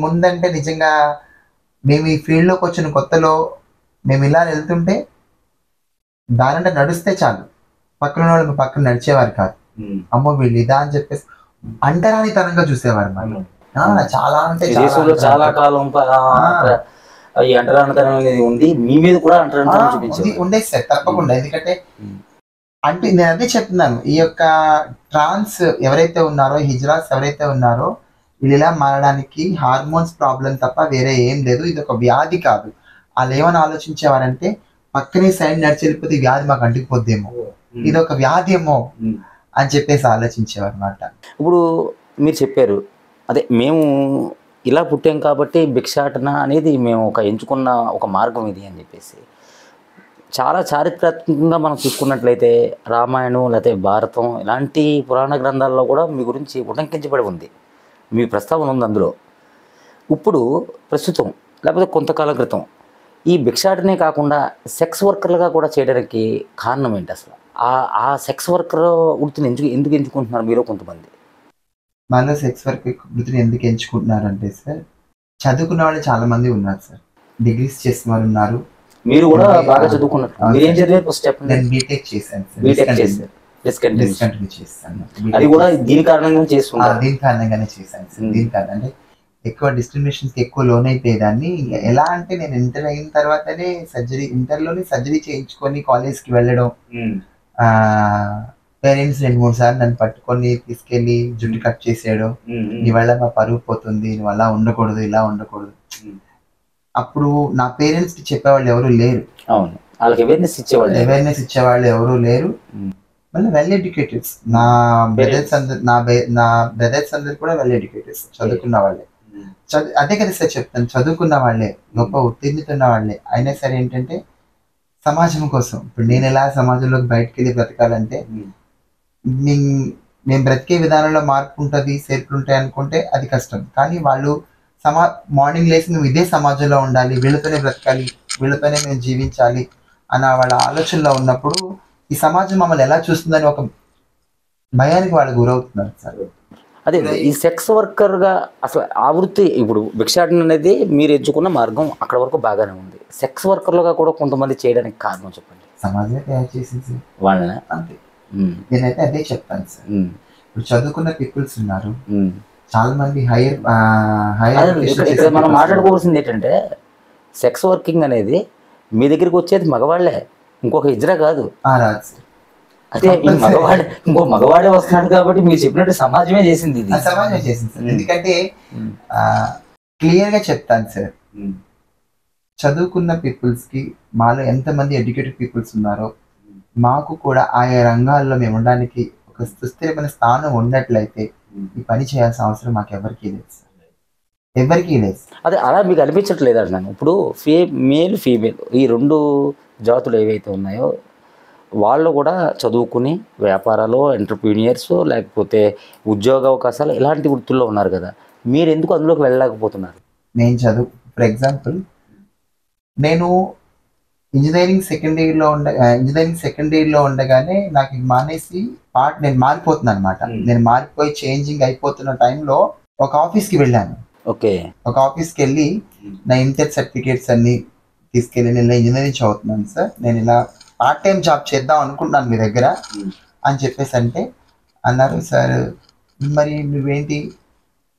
ముందు అంటే నిజంగా మేము ఈ ఫీల్డ్లోకి వచ్చిన కొత్తలో మేము ఇలా వెళ్తుంటే దానంటే నడిస్తే చాలు, పక్కన వాళ్ళు పక్కన నడిచేవారు కాదు. అమ్మో వీళ్ళు ఇదా అని చెప్పేసి అంటరానితనంగా చూసేవారు మనం. చాలా అంటే చాలా కాలం ఈ అంటరానితనం అనేది ఉంది, మీ మీద కూడా అంటరానితనం చూపించింది ఉండేది సార్ తప్పకుండా. ఎందుకంటే అంటే నేను అదే చెప్తున్నాను, ఈ యొక్క ట్రాన్స్ ఎవరైతే ఉన్నారో, హిజ్రాస్ ఎవరైతే ఉన్నారో, వీళ్ళు ఇలా మారడానికి హార్మోన్స్ ప్రాబ్లం తప్ప వేరే ఏం లేదు. ఇది ఒక వ్యాధి కాదు. వాళ్ళు ఏమని ఆలోచించేవారంటే పక్కనే సైడ్ నడిచి వెళ్ళిపోతే వ్యాధి మాకు అంటికిపోద్దేమో, ఇది ఒక వ్యాధి ఏమో అని చెప్పేసి ఆలోచించేవారు అనమాట. ఇప్పుడు మీరు చెప్పారు అదే మేము ఇలా పుట్టాం కాబట్టి భిక్షాటన అనేది మేము ఎంచుకున్న ఒక మార్గం ఇది అని చెప్పేసి. చాలా చారిత్రాత్మకంగా మనం చూసుకున్నట్లయితే రామాయణం లేకపోతే భారతం ఇలాంటి పురాణ గ్రంథాల్లో కూడా మీ గురించి ఉటంకించబడి ఉంది, మీ ప్రస్తావన ఉంది అందులో. ఇప్పుడు ప్రస్తుతం లేకపోతే కొంతకాలం క్రితం ఈ భిక్షాటనే కాకుండా సెక్స్ వర్కర్లుగా కూడా చేయడానికి కారణం ఏంటి అసలు? ఆ సెక్స్ వర్కర్ వృత్తిని ఎందుకు ఎంచుకుంటున్నారు మీలో కొంతమంది? మనలో సెక్స్ వర్క్ వృత్తిని ఎందుకు ఎంచుకుంటున్నారు అంటే సార్, చదువుకున్న వాళ్ళు చాలా మంది ఉన్నారు సార్, డిగ్రీస్ చేసిన వాళ్ళు ఉన్నారు. మీరు కూడా బాగా చదువుకున్నారు. నేను బీటెక్ చేశాను సార్, డిస్కంటిన్యూ చేశాను. అది కూడా దీని కారణంగానే చేస్తున్నాను. దీని కారణంగానే చేశాను సార్. దీని కారణం అంటే ఎక్కువ డిస్క్రిమినేషన్స్ కి ఎక్కువ లోన్ అయిపోయేదాన్ని. ఎలా అంటే నేను ఇంటర్ అయిన తర్వాతనే ఇంటర్లోనే సర్జరీ చేయించుకొని కాలేజ్కి వెళ్ళడం, పేరెంట్స్ 2-3 సార్లు నన్ను పట్టుకొని తీసుకెళ్లి జుట్టు కట్ చేసేయడం, నీ వల్ల మా పరుగు పోతుంది, నువ్వు అలా ఉండకూడదు, ఇలా ఉండకూడదు. అప్పుడు నా పేరెంట్స్ కి చెప్పేవాళ్ళు ఎవరు లేరు. అవును, వాళ్ళకి అవేర్నెస్ ఇచ్చేవాళ్ళు ఎవరు లేరు. మళ్ళీ వెల్ ఎడ్యుకేటెడ్స్, నా బ్రదర్స్ అందరు కూడా వెల్ ఎడ్యుకేటెడ్స్, చదువుకున్న వాళ్ళే. అదే కదా సార్ చెప్తాను, చదువుకున్న వాళ్ళే, గొప్ప ఉత్తీర్ణత వాళ్ళే. అయినా సరే ఏంటంటే సమాజం కోసం, ఇప్పుడు నేను ఎలా సమాజంలోకి బయటకు వెళ్ళి బ్రతకాలంటే, మేము బ్రతికే విధానంలో మార్పు ఉంటుంది, సేర్పులు ఉంటాయి అనుకుంటే అది కష్టం. కానీ వాళ్ళు మార్నింగ్ లేసి మేము ఇదే సమాజంలో ఉండాలి, వీళ్ళతోనే బ్రతకాలి, వీళ్ళతోనే మేము జీవించాలి అన్న వాళ్ళ ఆలోచనలో ఉన్నప్పుడు ఈ సమాజం మమ్మల్ని ఎలా చూస్తుందని ఒక భయానికి వాళ్ళు గురవుతున్నారు సార్. అదే ఈ సెక్స్ వర్కర్గా అసలు ఆ వృత్తి, ఇప్పుడు భిక్షాటన అనేది మీరు ఎంచుకున్న మార్గం అక్కడ వరకు బాగానే ఉంది. సెక్స్ వర్కర్లుగా కూడా కొంతమంది చేయడానికి కారణం చెప్పండి. సమాజమే తయారు చేసింది వాళ్ళనే. అంతే, నేనైతే అదే చెప్తాను సార్. ఇప్పుడు చదువుకున్న పీపుల్స్ ఉన్నారు చాలా మంది, మనం మాట్లాడుకోవాల్సింది ఏంటంటే సెక్స్ వర్కింగ్ అనేది మీ దగ్గరికి వచ్చేది మగవాళ్లే, ఇంకొక ఇజ్రా కాదు. అదే ఇంకో మగవాడే వస్తున్నాడు కాబట్టి మీరు చెప్పినట్టు సమాజమే చేసింది, ఇది సమాజమే చేసింది సార్. ఎందుకంటే క్లియర్ గా చెప్తాను సార్, చదువుకున్న పీపుల్స్ కి మాలో ఎంతమంది ఎడ్యుకేటెడ్ పీపుల్స్ ఉన్నారో మాకు కూడా ఆయా రంగాల్లో మేము ఉండడానికి ఒక సుస్థిరమైన స్థానం ఉన్నట్లయితే ఈ పని చేయాల్సిన అవసరం మాకు ఎవరికీ లేదు. అదే అలా మీకు అనిపించట్లేదు అంటున్నాను. ఇప్పుడు మేల్ ఫీమేల్ ఈ 2 జాతులు ఏవైతే ఉన్నాయో వాళ్ళు కూడా చదువుకుని వ్యాపారాలు, ఎంటర్ప్రీనియర్స్, లేకపోతే ఉద్యోగ అవకాశాలు ఇలాంటి వృత్తుల్లో ఉన్నారు కదా, మీరు ఎందుకు అందులోకి వెళ్ళలేకపోతున్నారు? నేను ఫర్ ఎగ్జాంపుల్ నేను ఇంజనీరింగ్ సెకండ్ ఇయర్ లో ఉండగానే నాకు ఇది మానేసి నేను మారిపోతున్నాను అనమాట. నేను మారిపోయి చేంజింగ్ అయిపోతున్న టైంలో ఒక ఆఫీస్కి వెళ్ళాను. ఓకే. ఒక ఆఫీస్కి వెళ్ళి నా ఇంటర్ సర్టిఫికేట్స్ అన్ని తీసుకెళ్ళి నేను ఇంజనీరింగ్ చదువుతున్నాను సార్, నేను ఇలా పార్ట్ టైం జాబ్ చేద్దాం అనుకుంటున్నాను మీ దగ్గర అని చెప్పేసి అంటే అన్నారు, సార్ మరి నువ్వేంటి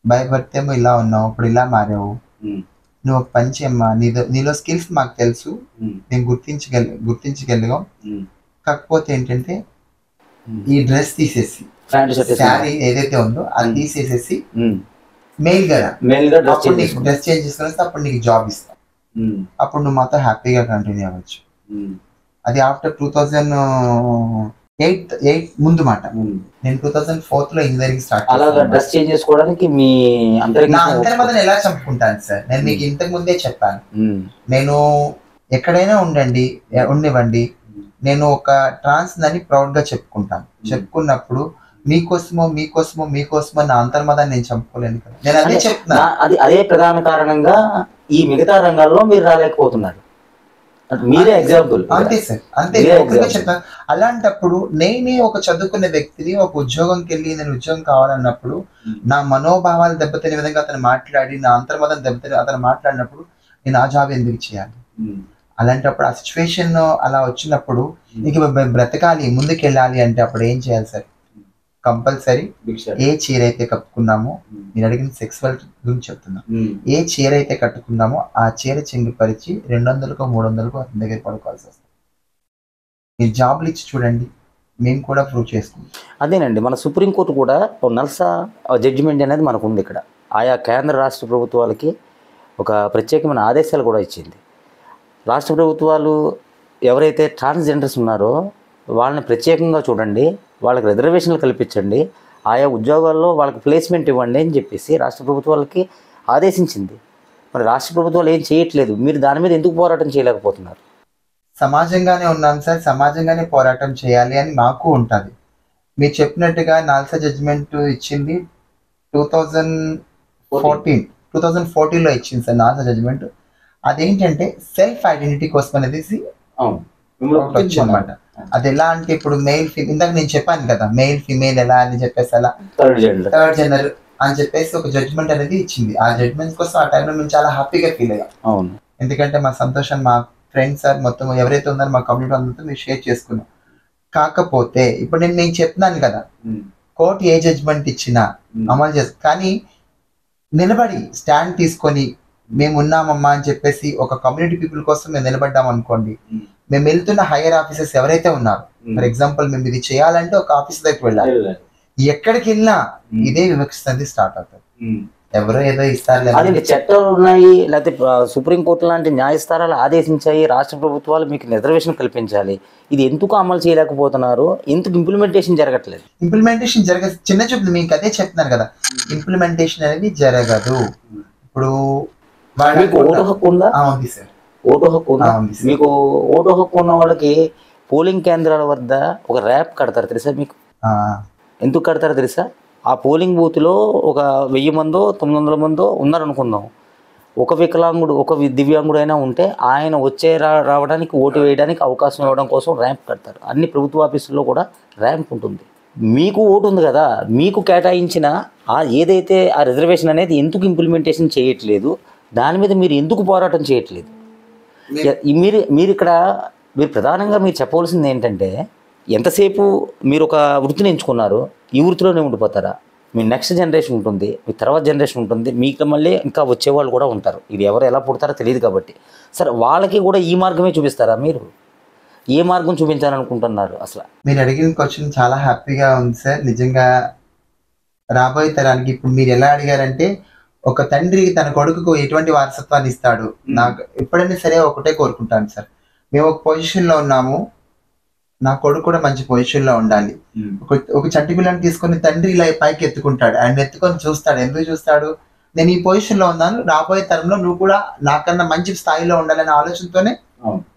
భయపడితేమో ఇలా ఉన్నావు, ఇప్పుడు ఇలా మారావు, నువ్వు ఒక పని చేయమ్మా, నీలో స్కిల్స్ మాకు తెలుసు, నేను గుర్తించగలిగాం, కాకపోతే ఏంటంటే ఈ డ్రెస్ తీసేసి శారీ ఏదైతే ఉందో అది తీసేసేసి మెయిల్ గా డ్రెస్ చేంజ్ చేసుకుని అప్పుడు నీకు జాబ్ ఇస్తాం, అప్పుడు నువ్వు మాతో హ్యాపీగా కంటిన్యూ అవ్వచ్చు. అది ఆఫ్టర్ 2008 ముందు మాట. నేను 2004 లో ఇంజనీరింగ్ స్టార్ట్ డ్రెస్ చేంజ్ చేసుకోవడానికి మీ నా అంతర్మదన ఎలా చంపుకుంటాను సార్, నేను మీకు ఇంతకు ముందే చెప్పాను, నేను ఎక్కడైనా ఉండివ్వండి, నేను ఒక ట్రాన్స్ అని ప్రౌడ్ గా చెప్పుకుంటాను. చెప్పుకున్నప్పుడు మీకోసమో నా అంతర్మదాన్ని నేను చంపుకోలేను కదా, నేను అదే చెప్తున్నా. అదే ప్రధాన కారణంగా ఈ మిగతా రంగాల్లో మీరు రాలేకపోతున్నారు. మీరే ఎగ్జాంపుల్. అంతే సార్, అంతే చెప్తాను. అలాంటప్పుడు నేనే ఒక చదువుకునే వ్యక్తిని ఒక ఉద్యోగంకి వెళ్ళి నేను ఉద్యోగం కావాలన్నప్పుడు నా మనోభావాలు దెబ్బతినే విధంగా అతను మాట్లాడి, నా అంతర్మదం దెబ్బతిని అతను మాట్లాడినప్పుడు నేను ఆ జాబ్ ఎందుకు చేయాలి? అలాంటప్పుడు ఆ సిచ్యువేషన్ అలా వచ్చినప్పుడు ఇంక బ్రతకాలి, ముందుకెళ్ళాలి అంటే అప్పుడు ఏం చేయాలి సార్? కంపల్సరీ ఏ చీర అయితే కట్టుకున్నామో, నేను అడిగిన సెక్సువల్ గురించి చెప్తున్నా, ఏ చీర అయితే కట్టుకున్నామో ఆ చీర చెంగిపరిచి 200కో 300కో అతని దగ్గర పడుకోవాల్సి వస్తుంది. మీరు జాబ్లు ఇచ్చి చూడండి, మేము కూడా ప్రూవ్ చేసుకుంటాం. అదేనండి, మన సుప్రీంకోర్టు కూడా నల్సా జడ్జిమెంట్ అనేది మనకు ఉంది. ఇక్కడ ఆయా కేంద్ర రాష్ట్ర ప్రభుత్వాలకి ఒక ప్రత్యేకమైన ఆదేశాలు కూడా ఇచ్చింది. రాష్ట్ర ప్రభుత్వాలు ఎవరైతే ట్రాన్స్జెండర్స్ ఉన్నారో వాళ్ళని ప్రత్యేకంగా చూడండి, వాళ్ళకి రిజర్వేషన్లు కల్పించండి, ఆయా ఉద్యోగాల్లో వాళ్ళకి ప్లేస్మెంట్ ఇవ్వండి అని చెప్పేసి రాష్ట్ర ప్రభుత్వాలకి ఆదేశించింది. మరి రాష్ట్ర ప్రభుత్వాలు ఏం చేయట్లేదు. మీరు దాని మీద ఎందుకు పోరాటం చేయలేకపోతున్నారు? సమాజంగానే ఉన్నాం సార్, సమాజంగానే పోరాటం చేయాలి అని మాకు ఉంటుంది. మీరు చెప్పినట్టుగా నాల్సా జడ్జిమెంట్ ఇచ్చింది 2014లో ఇచ్చింది సార్ నాల్సా జడ్జిమెంట్. అదేంటంటే సెల్ఫ్ ఐడెంటిటీ కోసం అనేది వచ్చిందన్నమాట. అది ఎలా అంటే ఇప్పుడు మెయిల్ ఇందాక నేను చెప్పాను కదా, మెయిల్ ఫిమేల్ ఎలా అని చెప్పేసి అలా థర్డ్ జెండర్ అని చెప్పేసి ఒక జడ్జిమెంట్ అనేది ఇచ్చింది. ఆ జడ్జిమెంట్ కోసం ఆ టైంలో మేము చాలా హ్యాపీగా ఫీల్ అయ్యాం. ఎందుకంటే మా సంతోషం మా ఫ్రెండ్స్ సార్ మొత్తం ఎవరైతే ఉన్నారో మా కమ్యూనిటీ అందరితో మేము షేర్ చేసుకున్నాం. కాకపోతే ఇప్పుడు నేను చెప్తున్నాను కదా, కోర్టు ఏ జడ్జిమెంట్ ఇచ్చినా అమలు చేస్తాం, కానీ నిలబడి స్టాండ్ తీసుకొని మేము ఉన్నామమ్మా అని చెప్పేసి ఒక కమ్యూనిటీ పీపుల్ కోసం మేము నిలబడ్డాం అనుకోండి, మేము వెళ్తున్న హైయర్ ఆఫీసర్స్ ఎవరైతే ఉన్నారో, ఫర్ ఎగ్జాంపుల్ మేము ఇది చేయాలంటే ఒక ఆఫీస్ దగ్గరికి వెళ్ళాలి, ఎక్కడికి వెళ్ళినా ఇదే వివక్ష స్టార్ట్ అవుతుంది. ఎవరో ఏదో ఇస్తారు, చట్టాలు ఉన్నాయి, లేకపోతే సుప్రీంకోర్టు లాంటి న్యాయస్థానాలు ఆదేశించాయి, రాష్ట్ర ప్రభుత్వాలు మీకు రిజర్వేషన్ కల్పించాలి. ఇది ఎందుకు అమలు చేయలేకపోతున్నారు? ఎందుకు ఇంప్లిమెంటేషన్ జరగట్లేదు? ఇంప్లిమెంటేషన్ చిన్న చూపు మీకు అదే చెప్తున్నాను కదా, ఇంప్లిమెంటేషన్ అనేది జరగదు. ఇప్పుడు ఓటు హక్కు ఉందా? ఉంది సార్, ఓటు హక్కు ఉందా? మీకు ఓటు హక్కు ఉన్న వాళ్ళకి పోలింగ్ కేంద్రాల వద్ద ఒక ర్యాప్ కడతారు తెలుసా మీకు? ఎందుకు కడతారో తెలుసా? ఆ పోలింగ్ బూత్లో ఒక 1000 మందో 900 మందో ఉన్నారనుకుందాం, ఒక వికలాంగుడు ఒక దివ్యాంగుడు అయినా ఉంటే ఆయన రావడానికి ఓటు వేయడానికి అవకాశం ఇవ్వడం కోసం ర్యాంప్ కడతారు. అన్ని ప్రభుత్వ ఆఫీసుల్లో కూడా ర్యాంప్ ఉంటుంది. మీకు ఓటు ఉంది కదా, మీకు కేటాయించిన ఏదైతే ఆ రిజర్వేషన్ అనేది ఎందుకు ఇంప్లిమెంటేషన్ చేయట్లేదు? దాని మీద మీరు ఎందుకు పోరాటం చేయట్లేదు? మీరు ఇక్కడ ప్రధానంగా మీరు చెప్పవలసింది ఏంటంటే, ఎంతసేపు మీరు ఒక వృత్తిని ఎంచుకున్నారు, ఈ వృత్తిలోనే ఉండిపోతారా? మీ నెక్స్ట్ జనరేషన్ ఉంటుంది, మీ తర్వాత జనరేషన్ ఉంటుంది, మీకు మళ్ళీ ఇంకా వచ్చేవాళ్ళు కూడా ఉంటారు. ఇది ఎవరు ఎలా పుడతారో తెలియదు కాబట్టి సరే వాళ్ళకి కూడా ఈ మార్గమే చూపిస్తారా? మీరు ఏ మార్గం చూపించాలనుకుంటున్నారు? అసలు మీరు అడిగిన క్వశ్చన్ చాలా హ్యాపీగా ఉంది సార్. నిజంగా రాబోయే తరానికి ఇప్పుడు మీరు ఎలా అడిగారంటే, ఒక తండ్రి తన కొడుకుకు ఎటువంటి వారసత్వాన్ని ఇస్తాడు, నాకు ఎప్పుడైనా సరే ఒకటే కోరుకుంటాను సార్, మేము ఒక పొజిషన్లో ఉన్నాము, నా కొడుకు కూడా మంచి పొజిషన్ లో ఉండాలి. ఒక చంటి పిల్లని తీసుకొని తండ్రి ఇలా పైకి ఎత్తుకుంటాడు, ఆయన ఎత్తుకొని చూస్తాడు. ఎందుకు చూస్తాడు? నేను ఈ పొజిషన్ లో ఉన్నాను, రాబోయే తరంలో నువ్వు కూడా నాకన్నా మంచి స్థాయిలో ఉండాలనే ఆలోచనతోనే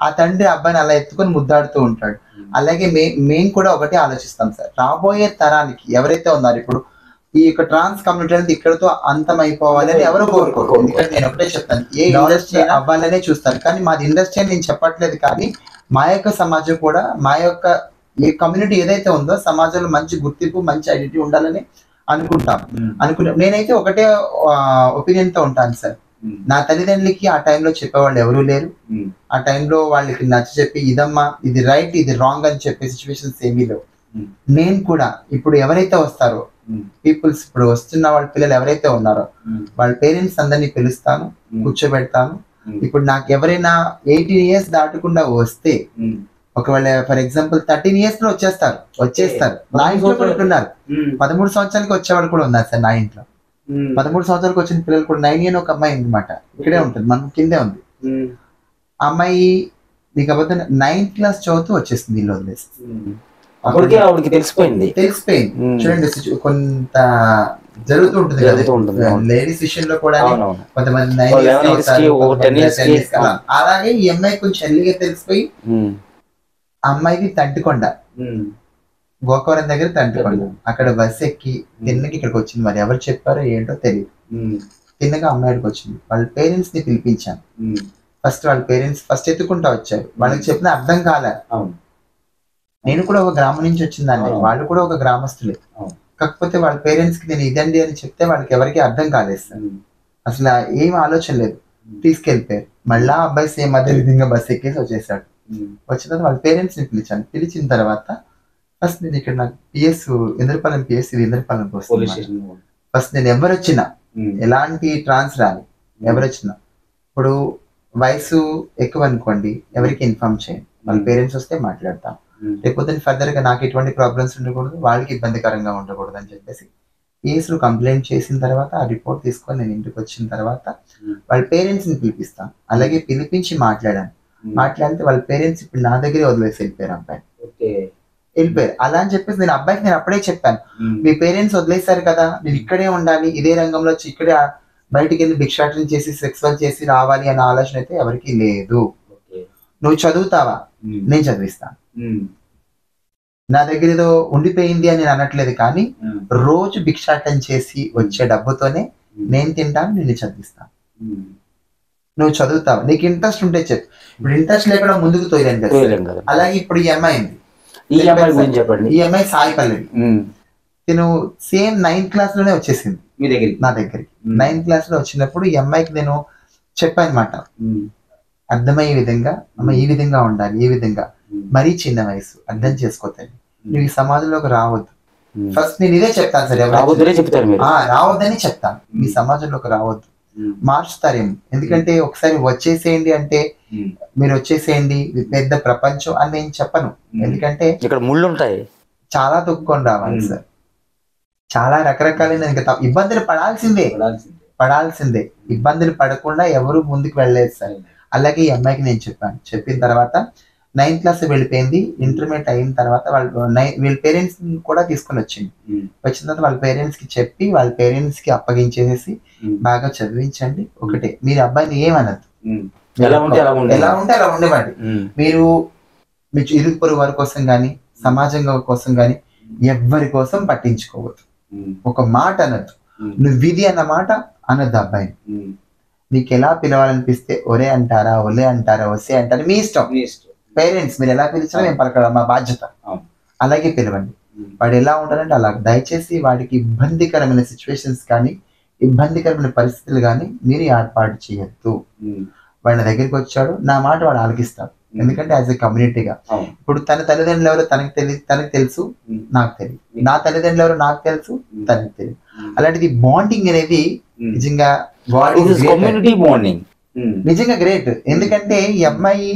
ఆ తండ్రి అబ్బాయిని అలా ఎత్తుకొని ముద్దాడుతూ ఉంటాడు. అలాగే మేము కూడా ఒకటే ఆలోచిస్తాం సార్, రాబోయే తరానికి ఎవరైతే ఉన్నారు, ఇప్పుడు ఈ యొక్క ట్రాన్స్ కమ్యూనిటీ అనేది ఇక్కడతో అంతం అయిపోవాలని ఎవరు కోరుకోరు. ఎందుకంటే నేను ఒకటే చెప్తాను, ఏ ఇండస్ట్రీ అవ్వాలనే చూస్తాను, కానీ మాది ఇండస్ట్రీ అని నేను చెప్పట్లేదు. కానీ మా యొక్క సమాజం కూడా, మా యొక్క ఏ కమ్యూనిటీ ఏదైతే ఉందో సమాజంలో మంచి గుర్తింపు, మంచి ఐడెంటిటీ ఉండాలని అనుకుంటాం. నేనైతే ఒకటే ఒపీనియన్ తో ఉంటాను సార్. నా తల్లిదండ్రులకి ఆ టైంలో చెప్పేవాళ్ళు ఎవరూ లేరు. ఆ టైంలో వాళ్ళకి నచ్చ చెప్పి ఇదమ్మా ఇది రైట్ ఇది రాంగ్ అని చెప్పే సిచ్యువేషన్స్ ఏమీ లేవు. నేను కూడా ఇప్పుడు ఎవరైతే వస్తారో పీపుల్స్, ఇప్పుడు వస్తున్న వాళ్ళ పిల్లలు ఎవరైతే ఉన్నారో వాళ్ళ పేరెంట్స్ అందరినీ పిలుస్తాను, కూర్చోబెడతాను. ఇప్పుడు నాకు ఎవరైనా 18 years దాటకుండా వస్తే, ఒకవేళ ఫర్ ఎగ్జాంపుల్ 13 years లో వచ్చేస్తారు. నా ఇంట్లో కూడా ఉన్నారు. 13 సంవత్సరాలకి వచ్చేవాళ్ళు కూడా ఉన్నారు సార్ నా ఇంట్లో. 13 సంవత్సరాలకు వచ్చిన పిల్లలు కూడా 9 అని ఒక అమ్మాయి ఉందన్నమాట, ఇక్కడే ఉంటుంది, మనం కిందే ఉంది. అమ్మాయి మీకు అబద్ధం 9th class చదువుతూ వచ్చేస్తుంది ఇల్లు వదిలేసి. అప్పటికే ఆవిడకి తెలిసిపోయింది. చూడండి కొంత జరుగుతూ ఉంటుంది కదా లేడీస్ విషయంలో కూడా. కొంతమంది 9 years అలాగే ఈ అమ్మాయి కొంచెం ఎల్లిగా తెలిసిపోయి, అమ్మాయికి తంటికొండ, గోకవరం దగ్గర తంటికొండ, అక్కడ బస్ ఎక్కి తిన్నకి ఇక్కడికి వచ్చింది. మరి ఎవరు చెప్పారో ఏంటో తెలియదు. తిన్నగా అమ్మాయికి వచ్చింది. వాళ్ళ పేరెంట్స్ ని పిలిపించాను. వాళ్ళ పేరెంట్స్ ఫస్ట్ ఎత్తుకుంటా వచ్చారు. వాళ్ళకి చెప్పిన అర్థం కాలే. నేను కూడా ఒక గ్రామం నుంచి వచ్చిందండి, వాళ్ళు కూడా ఒక గ్రామస్తులే. కాకపోతే వాళ్ళ పేరెంట్స్ కి నేను ఇదండి అని చెప్తే వాళ్ళకి ఎవరికి అర్థం కాలేదు సార్. అసలు ఏం ఆలోచన లేదు, తీసుకెళ్ళిపోయారు. మళ్ళా అబ్బాయి సేమ్ అదే విధంగా బస్ ఎక్కేసి వచ్చేసాడు. వచ్చిన తర్వాత వాళ్ళ పేరెంట్స్ ని పిలిచాను. పిలిచిన తర్వాత ఫస్ట్ నేను ఇక్కడ నాకు ఇంద్రపాలెం పిఎస్ ఇంద్రపాలెం ఫస్ట్ నేను ఎవరు వచ్చినా ఎలాంటి ట్రాన్స్ రాలి, ఎవరు వచ్చినా ఇప్పుడు వయసు ఎక్కువ అనుకోండి ఎవరికి ఇన్ఫార్మ్ చేయండి, వాళ్ళ పేరెంట్స్ వస్తే మాట్లాడతాం. లేకపోతే ఫర్దర్ గా నాకు ఎటువంటి ప్రాబ్లమ్స్ ఉండకూడదు, వాళ్ళకి ఇబ్బందికరంగా ఉండకూడదు అని చెప్పేసి కేసులు కంప్లైంట్ చేసిన తర్వాత ఆ రిపోర్ట్ తీసుకొని నేను ఇంటికి వచ్చిన తర్వాత వాళ్ళ పేరెంట్స్ ని పిలిపిస్తాను. అలాగే పిలిపించి మాట్లాడితే వాళ్ళ పేరెంట్స్ ఇప్పుడు నా దగ్గరే వదిలేసి వెళ్ళిపోయారు. అబ్బాయి వెళ్ళిపోయారు. అలా అని చెప్పేసి నేను అబ్బాయికి నేను అప్పుడే చెప్పాను, మీ పేరెంట్స్ వదిలేశారు కదా, నేను ఇక్కడే ఉండాలి, ఇదే రంగంలో ఇక్కడే బయటికి వెళ్ళి భిక్షాటన చేసి సెక్సువల్ చేసి రావాలి అనే ఆలోచన అయితే ఎవరికి లేదు. నువ్వు చదువుతావా, నేను చదివిస్తాను. నా దగ్గర ఏదో ఉండిపోయింది అని నేను అనట్లేదు, కానీ రోజు భిక్షాటన చేసి వచ్చే డబ్బుతోనే నేను తింటాను, నిన్ను చదివిస్తాను. నువ్వు చదువుతావు, నీకు ఇంట్రెస్ట్ ఉంటే చెప్పు. ఇప్పుడు ఇంట్రెస్ట్ లేకుండా ముందుకు తోయలేం కదా. అలాగే ఇప్పుడు ఈ అమ్మాయి చెప్పండి. ఈ అమ్మాయి సాయి పల్లవి, నేను సేమ్ 9th class లోనే వచ్చేసింది మీ దగ్గరికి, నా దగ్గరికి. 9th class లో వచ్చినప్పుడు ఈ అమ్మాయికి నేను చెప్పాను అనమాట, అర్థమయ్యే విధంగా అమ్మ ఈ విధంగా ఉండాలి, ఈ విధంగా మరీ చిన్న వయసు, అర్థం చేసుకోతాను, నువ్వు ఈ సమాజంలోకి రావద్దు. ఫస్ట్ నేను ఇదే చెప్తాను సార్, రావద్దని చెప్తాను, మీ సమాజంలోకి రావద్దు, మార్చుతారేమో. ఎందుకంటే ఒకసారి వచ్చేసేయండి అంటే మీరు వచ్చేసేయండి పెద్ద ప్రపంచం అని నేను చెప్పను. ఎందుకంటే ఇక్కడ ముళ్ళు ఉంటాయి, చాలా తొక్కుకొని రావాలి సార్. చాలా రకరకాలైన ఇబ్బందులు పడాల్సిందే. ఇబ్బందులు పడకుండా ఎవరు ముందుకు వెళ్ళలేదు సార్. అలాగే ఈ అమ్మాయికి నేను చెప్పిన తర్వాత 9th class వెళ్ళిపోయింది. ఇంటర్మీడియట్ అయిన తర్వాత వీళ్ళ పేరెంట్స్ కూడా తీసుకొని వచ్చిన తర్వాత వాళ్ళ పేరెంట్స్ కి చెప్పి వాళ్ళ పేరెంట్స్ కి అప్పగించేసి బాగా చదివించండి. ఒకటే, మీరు అబ్బాయిని ఏమనద్దు, ఎలా ఉంటే అలా ఉండేవాడి. మీరు మీ ఇరుగు పొరుగు వారి కోసం గాని సమాజం కోసం గాని ఎవ్వరి కోసం పట్టించుకోవద్దు. ఒక మాట అనద్దు, నువ్వు విధి అన్న మాట అనద్దు. అబ్బాయిని నీకు ఎలా పిలవాలనిపిస్తే ఒరే అంటారా, ఒలే అంటారా, వసే అంటారా, మీ ఇష్టం. పేరెంట్స్ మీరు ఎలా పిలిచినా మేము పలకడం మా బాధ్యత. అలాగే పిలవండి. వాడు ఎలా ఉండాలంటే అలా. దయచేసి వాడికి ఇబ్బందికరమైన సిచ్యువేషన్స్ కానీ ఇబ్బందికరమైన పరిస్థితులు కానీ మీరు ఏర్పాటు చేయొద్దు. వాడి దగ్గరికి వచ్చాడు, నా మాట వాడు ఆలకిస్తాడు. ఎందుకంటే యాజ్ ఎ కమ్యూనిటీగా ఇప్పుడు తన తల్లిదండ్రులు ఎవరో తనకు తెలుసు, నాకు తెలియదు. నా తల్లిదండ్రులు ఎవరో నాకు తెలుసు, తనకు తెలియదు. అలాంటిది బాండింగ్ అనేది నిజంగా నిజంగా గ్రేట్. ఎందుకంటే ఈ అమ్మాయి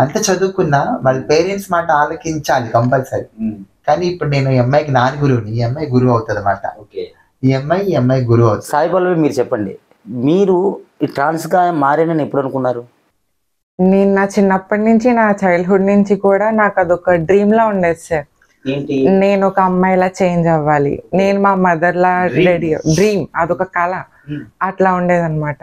అంత చదువుకున్నా వాళ్ళ పేరెంట్స్ మాట ఆలకించాలి కంపల్సరీ. కానీ ఇప్పుడు నేను ఈ అమ్మాయికి నాని గురువుని, ఈ అమ్మాయి గురువు అవుతుంది అన్నమాట. ఈ అమ్మాయి గురువు అవుతుంది. సాయి పల్లవి, మీరు చెప్పండి, మీరు ఈ ట్రాన్స్ గా మారేనని ఎప్పుడు అనుకున్నారు? నేను నా చిన్నప్పటి నుంచి, నా చైల్డ్హుడ్ నుంచి కూడా నాకు అదొక డ్రీమ్ లా ఉండేది సార్. నేను ఒక అమ్మాయిలా చేంజ్ అవ్వాలి, నేను మా మదర్ లా రెడీ, డ్రీమ్, అదొక కళ అట్లా ఉండేది అనమాట.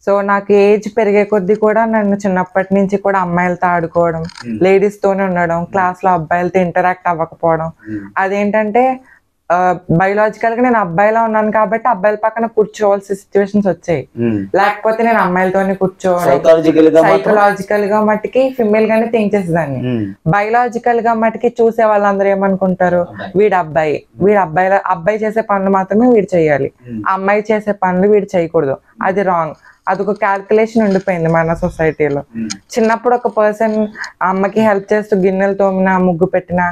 సో నాకు ఏజ్ పెరిగే కొద్దీ కూడా నన్ను చిన్నప్పటి నుంచి కూడా అమ్మాయిలతో ఆడుకోవడం, లేడీస్ తోనే ఉండడం, క్లాస్ లో అబ్బాయిలతో ఇంటరాక్ట్ అవ్వకపోవడం, అదేంటంటే బయోలాజికల్ గా నేను అబ్బాయిలా ఉన్నాను కాబట్టి అబ్బాయిల పక్కన కూర్చోవాల్సిన సిచ్యువేషన్స్ వచ్చాయి. లేకపోతే నేను అమ్మాయిలతోనే కూర్చోవాలి. సైకలాజికల్ గా మట్టికి ఫిమేల్ గానే థింక్ చేసేదాన్ని. బయోలాజికల్ గా మట్టికి చూసే వాళ్ళందరూ ఏమనుకుంటారు, వీడు అబ్బాయి చేసే పనులు మాత్రమే వీడు చేయాలి, అమ్మాయి చేసే పనులు వీడు చేయకూడదు. అది రాంగ్. అదొక క్యాల్కులేషన్ ఉండిపోయింది మన సొసైటీలో. చిన్నప్పుడు ఒక పర్సన్ అమ్మకి హెల్ప్ చేస్తూ గిన్నెలు తోమినా, ముగ్గు పెట్టినా,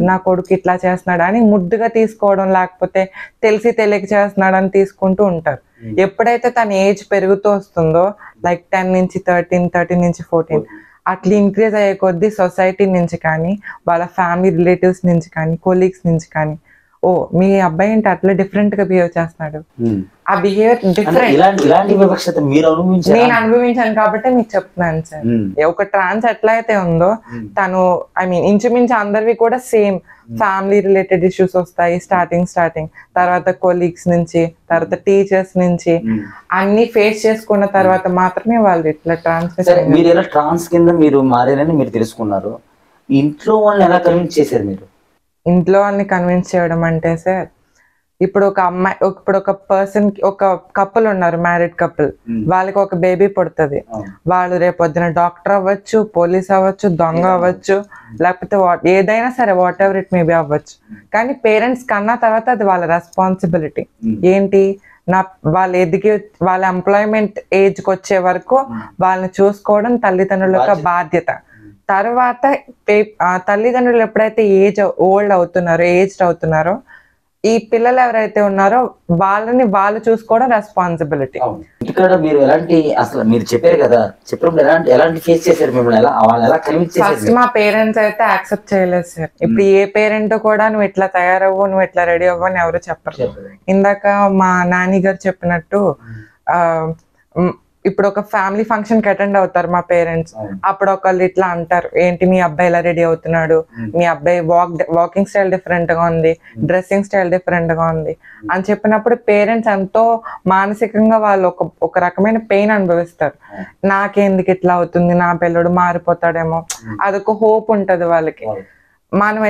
నా కొడుకు ఇట్లా చేస్తున్నాడు అని ముద్దుగా తీసుకోవడం, లేకపోతే తెలిసి తెలియక చేస్తున్నాడు అని తీసుకుంటూ ఉంటారు. ఎప్పుడైతే తన ఏజ్ పెరుగుతూ వస్తుందో, లైక్ 10 నుంచి 13, 13 నుంచి 14 అట్లా ఇంక్రీజ్ అయ్యే కొద్దీ సొసైటీ నుంచి కానీ, వాళ్ళ ఫ్యామిలీ రిలేటివ్స్ నుంచి కానీ, కొలీగ్స్ నుంచి కానీ, ఓ మీ అబ్బాయి ఏంటి అట్లా డిఫరెంట్ గా బిహేవ్ చేస్తున్నాడు, ఆ బిహేవియర్ డిఫరెంట్. నేను అనుభవించాను కాబట్టి మీకు చెప్తున్నాను సార్. ఒక ట్రాన్స్ ఎట్లా అయితే ఉందో తను, ఐ మీన్ ఇంచుమించు అందరివి కూడా సేమ్ ఫ్యామిలీ రిలేటెడ్ ఇష్యూస్ వస్తాయి స్టార్టింగ్. తర్వాత కొలీగ్స్ నుంచి, తర్వాత టీచర్స్ నుంచి అన్ని ఫేస్ చేసుకున్న తర్వాత మాత్రమే వాళ్ళు ఇట్లా ట్రాన్స్ కింద మీరు మారేనని మీరు తెలుసుకున్నారు. ఇంట్లో వాళ్ళని ఎలా కన్విన్స్ చేశారు మీరు? ఇంట్లో వాళ్ళని కన్విన్స్ చేయడం అంటే సార్, ఇప్పుడు ఒక పర్సన్ కి, ఒక కపుల్ ఉన్నారు, మ్యారీడ్ కపుల్, వాళ్ళకి ఒక బేబీ పుడుతుంది. వాళ్ళు రేపొద్దున డాక్టర్ అవ్వచ్చు, పోలీస్ అవ్వచ్చు, దొంగ అవ్వచ్చు, లేకపోతే ఏదైనా సరే, వాట్ ఎవర్ ఇట్ మేబీ అవ్వచ్చు. కానీ పేరెంట్స్ కన్నా తర్వాత అది వాళ్ళ రెస్పాన్సిబిలిటీ ఏంటి, వాళ్ళు ఎదిగి వాళ్ళ ఎంప్లాయ్మెంట్ ఏజ్కి వచ్చే వరకు వాళ్ళని చూసుకోవడం తల్లిదండ్రుల యొక్క బాధ్యత. తర్వాత తల్లిదండ్రులు ఎప్పుడైతే ఏజ్డ్ అవుతున్నారో ఈ పిల్లలు ఎవరైతే ఉన్నారో వాళ్ళు చూసుకోవడం రెస్పాన్సిబిలిటీ. ఇక్కడ మీరు ఎలాంటి, అసలు మీరు చెప్పారు కదా, చెప్పినప్పుడు ఎలాంటి ఫేస్ చేశారు మిమ్మల్ని? ఫస్ట్ మా పేరెంట్స్ అయితే యాక్సెప్ట్ చేయలేదు సార్. ఇప్పుడు ఏ పేరెంట్ కూడా నువ్వు ఇట్లా తయారవ్వు, నువ్వు ఇట్లా రెడీ అవ్వు అని ఎవరు చెప్పరు. ఇందాక మా నాని గారు చెప్పినట్టు ఇప్పుడు ఒక ఫ్యామిలీ ఫంక్షన్ కి అటెండ్ అవుతారు మా పేరెంట్స్, అప్పుడు ఒకళ్ళు ఇట్లా అంటారు, ఏంటి మీ అబ్బాయి ఇలా రెడీ అవుతున్నాడు, మీ అబ్బాయి వాకింగ్ స్టైల్ డిఫరెంట్ గా ఉంది, డ్రెస్సింగ్ స్టైల్ డిఫరెంట్ గా ఉంది అని చెప్పినప్పుడు పేరెంట్స్ ఎంతో మానసికంగా వాళ్ళు ఒక రకమైన పెయిన్ అనుభవిస్తారు. నాకెందుకు ఇట్లా అవుతుంది, నా పిల్లడు మారిపోతాడేమో, అదొక హోప్ ఉంటది వాళ్ళకి. మనం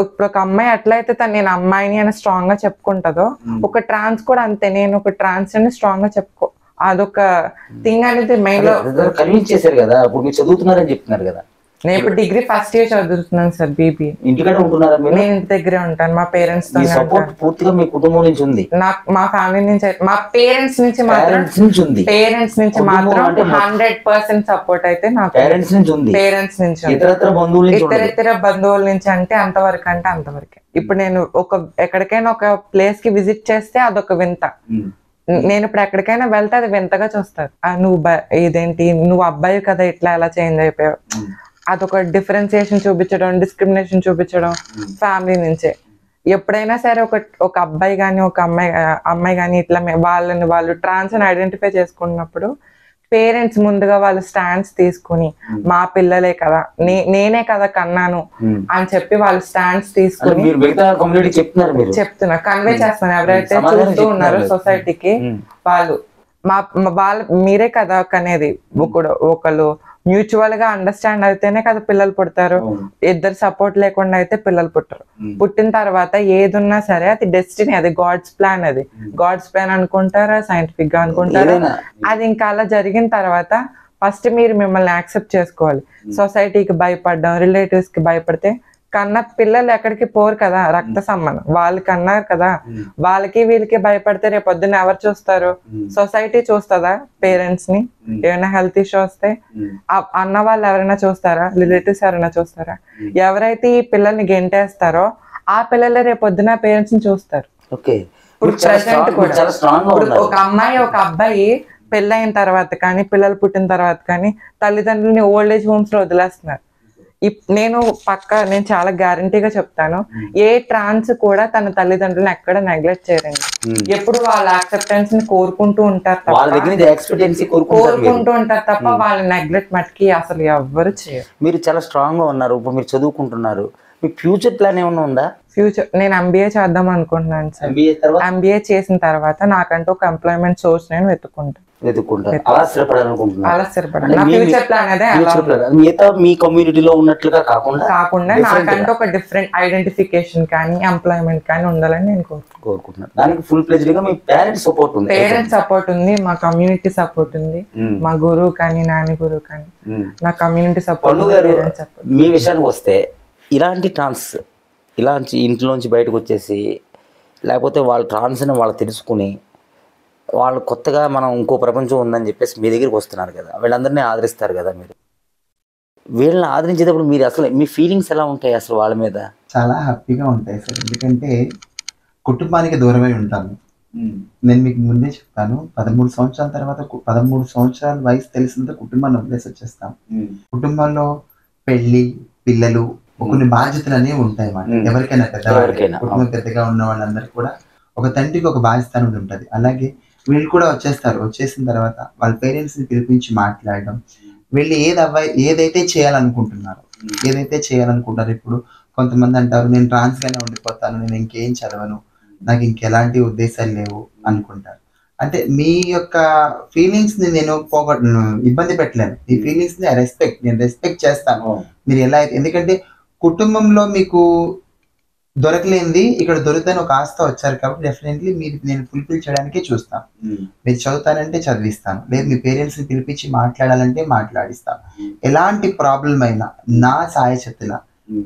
ఇప్పుడు ఒక అమ్మాయి ఎట్లయితే నేను అమ్మాయిని అని స్ట్రాంగ్ గా చెప్పుకుంటుందో, ఒక ట్రాన్స్ కూడా అంతే, నేను ఒక ట్రాన్స్ అని స్ట్రాంగ్ గా అదొక థింగ్ అనేది మైండ్ లో కన్విన్స్ చేశారు కదా. ఇప్పుడు మీరు చదువుతున్నారని చెప్తున్నారు కదా. నేను ఇప్పుడు డిగ్రీ ఫస్ట్ ఇయర్ చదువుతున్నాను సార్, బీబీ. ఇంటికడే ఉంటున్నారా? నేను ఇంటి దగ్గరే ఉంటాను, మా పేరెంట్స్ తో. పూర్తిగా మీ కుటుంబం నుంచి ఉంది? నాకు మా ఫ్యామిలీ నుంచి, మా పేరెంట్స్ నుంచి మాత్రం 100% సపోర్ట్ అయితే నాకు పేరెంట్స్ నుంచి ఉంది. ఇతర బంధువుల నుంచి అంటే అంతవరకే. ఇప్పుడు నేను ఎక్కడికైనా ఒక ప్లేస్ కి విజిట్ చేస్తే అదొక వింత. నేను ఇప్పుడు ఎక్కడికైనా వెళ్తే అది వింతగా చూస్తారు. ఇదేంటి నువ్వు అబ్బాయి కదా, ఇట్లా ఎలా చేంజ్ అయిపోయావు, అదొక డిఫరెన్సియేషన్ చూపించడం, డిస్క్రిమినేషన్ చూపించడం ఫ్యామిలీ నుంచే. ఎప్పుడైనా సరే ఒక అబ్బాయి కానీ ఒక అమ్మాయి కానీ ఇట్లా వాళ్ళు ట్రాన్స్ అని ఐడెంటిఫై చేసుకున్నప్పుడు పేరెంట్స్ ముందుగా వాళ్ళు స్టాండ్స్ తీసుకుని, మా పిల్లలే కదా, నేనే కదా కన్నాను అని చెప్పి వాళ్ళు స్టాండ్స్ తీసుకుని చెప్తున్నా, కన్వే చేస్తున్నా. ఎవరైతే చూస్తూ ఉన్నారో సొసైటీకి, వాళ్ళు మీరే కదా కనేది. ఒకళ్ళు మ్యూచువల్ గా అండర్స్టాండ్ అయితేనే కదా పిల్లలు పుడతారు. ఇద్దరు సపోర్ట్ లేకుండా అయితే పిల్లలు పుట్టరు. పుట్టిన తర్వాత ఏది ఉన్నా సరే అది డెస్టినీ, అది గాడ్స్ ప్లాన్. అది గాడ్స్ ప్లాన్ అనుకుంటారా, సైంటిఫిక్ గా అనుకుంటారా, అది ఇంకా అలా జరిగిన తర్వాత ఫస్ట్ మీరు మిమ్మల్ని యాక్సెప్ట్ చేసుకోవాలి. సొసైటీకి భయపడడం, రిలేటివ్స్ కి భయపడితే కన్న పిల్లలు ఎక్కడికి పోరు కదా, రక్త సంబంధం వాళ్ళు కన్నారు కదా, వాళ్ళకి వీళ్ళకి భయపడితే రేపు పొద్దున్న ఎవరు చూస్తారు? సొసైటీ చూస్తుందా పేరెంట్స్ ని? ఏమైనా హెల్త్ ఇష్యూ వస్తే అన్న వాళ్ళు ఎవరైనా చూస్తారా? రిలేటివ్స్ ఎవరైనా చూస్తారా? ఎవరైతే ఈ పిల్లల్ని గెంటేస్తారో ఆ పిల్లలే రేపు పొద్దున పేరెంట్స్ ని చూస్తారు. ఇప్పుడు ప్రెసెంట్ కూడా ఒక అమ్మాయి ఒక అబ్బాయి పెళ్ళైన తర్వాత కానీ, పిల్లలు పుట్టిన తర్వాత కానీ తల్లిదండ్రులని ఓల్డ్ ఏజ్ హోమ్స్ లో వదిలేస్తున్నారు. నేను చాలా గ్యారంటీగా చెప్తాను, ఏ ట్రాన్స్ కూడా తన తల్లిదండ్రులను ఎక్కడ నెగ్లెక్ట్ చేయరండి. ఎప్పుడు వాళ్ళ యాక్సెప్టెన్స్ ని కోరుకుంటూ ఉంటారు తప్ప వాళ్ళ నెగ్లెక్ట్ మట్టికి అసలు ఎవ్వరు చేయరు. మీరు చాలా స్ట్రాంగ్ గా ఉన్నారు, ఇప్పుడు మీరు చదువుకుంటున్నారు. మీ ఫ్యూచర్ ప్లాన్ ఏమన్నా ఉందా? ఫ్యూచర్ నేను ఎంబీఏ చేద్దాం అనుకుంటున్నాను సార్. ఎంబీఏ చేసిన తర్వాత నాకంటూ ఒక ఎంప్లాయ్మెంట్ సోర్స్ నేను వెతుక్కుంటాను. వెతుక్కుంటారు. అలా స్థిరపడాలనుకుంటున్నారు. అలా స్థిరపడాలి. నా ఫ్యూచర్ ప్లాన్ అదే. మిగతా మీ కమ్యూనిటీలో ఉన్నట్లుగా కాకుండా నాకంటే ఒక డిఫరెంట్ ఐడెంటిఫికేషన్ కానీ ఎంప్లాయ్మెంట్ కానీ ఉండాలని నేను కోరుకుంటున్నాను. దానికి ఫుల్ ఫ్లెడ్జ్డ్ గా మీ పేరెంట్స్ సపోర్ట్ ఉంది. పేరెంట్స్ సపోర్ట్ ఉంది, మా కమ్యూనిటీ సపోర్ట్ ఉంది, మా గురువు కానీ నాని గురువు కానీ నా కమ్యూనిటీ సపోర్ట్. మీ విషయానికి వస్తే ఇలాంటి ఇంట్లోంచి బయటకు వచ్చేసి లేకపోతే వాళ్ళ ట్రాన్స్ని వాళ్ళు తెలుసుకుని వాళ్ళు కొత్తగా మనం ఇంకో ప్రపంచం ఉందని చెప్పేసి మీ దగ్గరికి వస్తున్నారు కదా, వీళ్ళందరినీ ఆదరిస్తారు కదా మీరు. వీళ్ళని ఆదరించేటప్పుడు మీరు అసలు మీ ఫీలింగ్స్ ఎలా ఉంటాయి అసలు వాళ్ళ మీద? చాలా హ్యాపీగా ఉంటాయి సార్. ఎందుకంటే కుటుంబానికి దూరమై ఉంటాను. నేను మీకు ముందే చెప్పాను, 13 సంవత్సరాల తర్వాత 13 సంవత్సరాల వయసు తెలిసినంత కుటుంబాన్ని వదిలేసి వచ్చేస్తాం. కుటుంబంలో పెళ్లి, పిల్లలు, కొన్ని బాధ్యతలు అనేవి ఉంటాయి మాట. ఎవరికైనా కుటుంబం పెద్దగా ఉన్న వాళ్ళందరికీ కూడా ఒక తండ్రికి ఒక బాధ్యత అనేది ఉంటుంది. అలాగే వీళ్ళు కూడా వచ్చేస్తారు. వచ్చేసిన తర్వాత వాళ్ళ పేరెంట్స్ ని పిలిపించి మాట్లాడడం, వీళ్ళు ఏదైతే చేయాలనుకుంటున్నారో ఇప్పుడు కొంతమంది అంటారు నేను ట్రాన్స్ గానే ఉండిపోతాను, నేను ఇంకేం చదవను, నాకు ఇంకెలాంటి ఉద్దేశాలు లేవు అనుకుంటారు. అంటే మీ యొక్క ఫీలింగ్స్ ని నేను ఇబ్బంది పెట్టలేను. ఈ ఫీలింగ్స్ ని నేను రెస్పెక్ట్ చేస్తాను. మీరు ఎలా అయితే, ఎందుకంటే కుటుంబంలో మీకు దొరకలేంది ఇక్కడ దొరుకుతాను ఒక ఆస్త వచ్చారు కాబట్టి డెఫినెట్లీ నేను ఫుల్ఫిల్ చేయడానికే చూస్తాను. మీరు చదువుతానంటే చదివిస్తాను, లేదు మీ పేరెంట్స్ ని పిలిపించి మాట్లాడాలంటే మాట్లాడిస్తాను. ఎలాంటి ప్రాబ్లం అయినా నా సాయశక్తిలా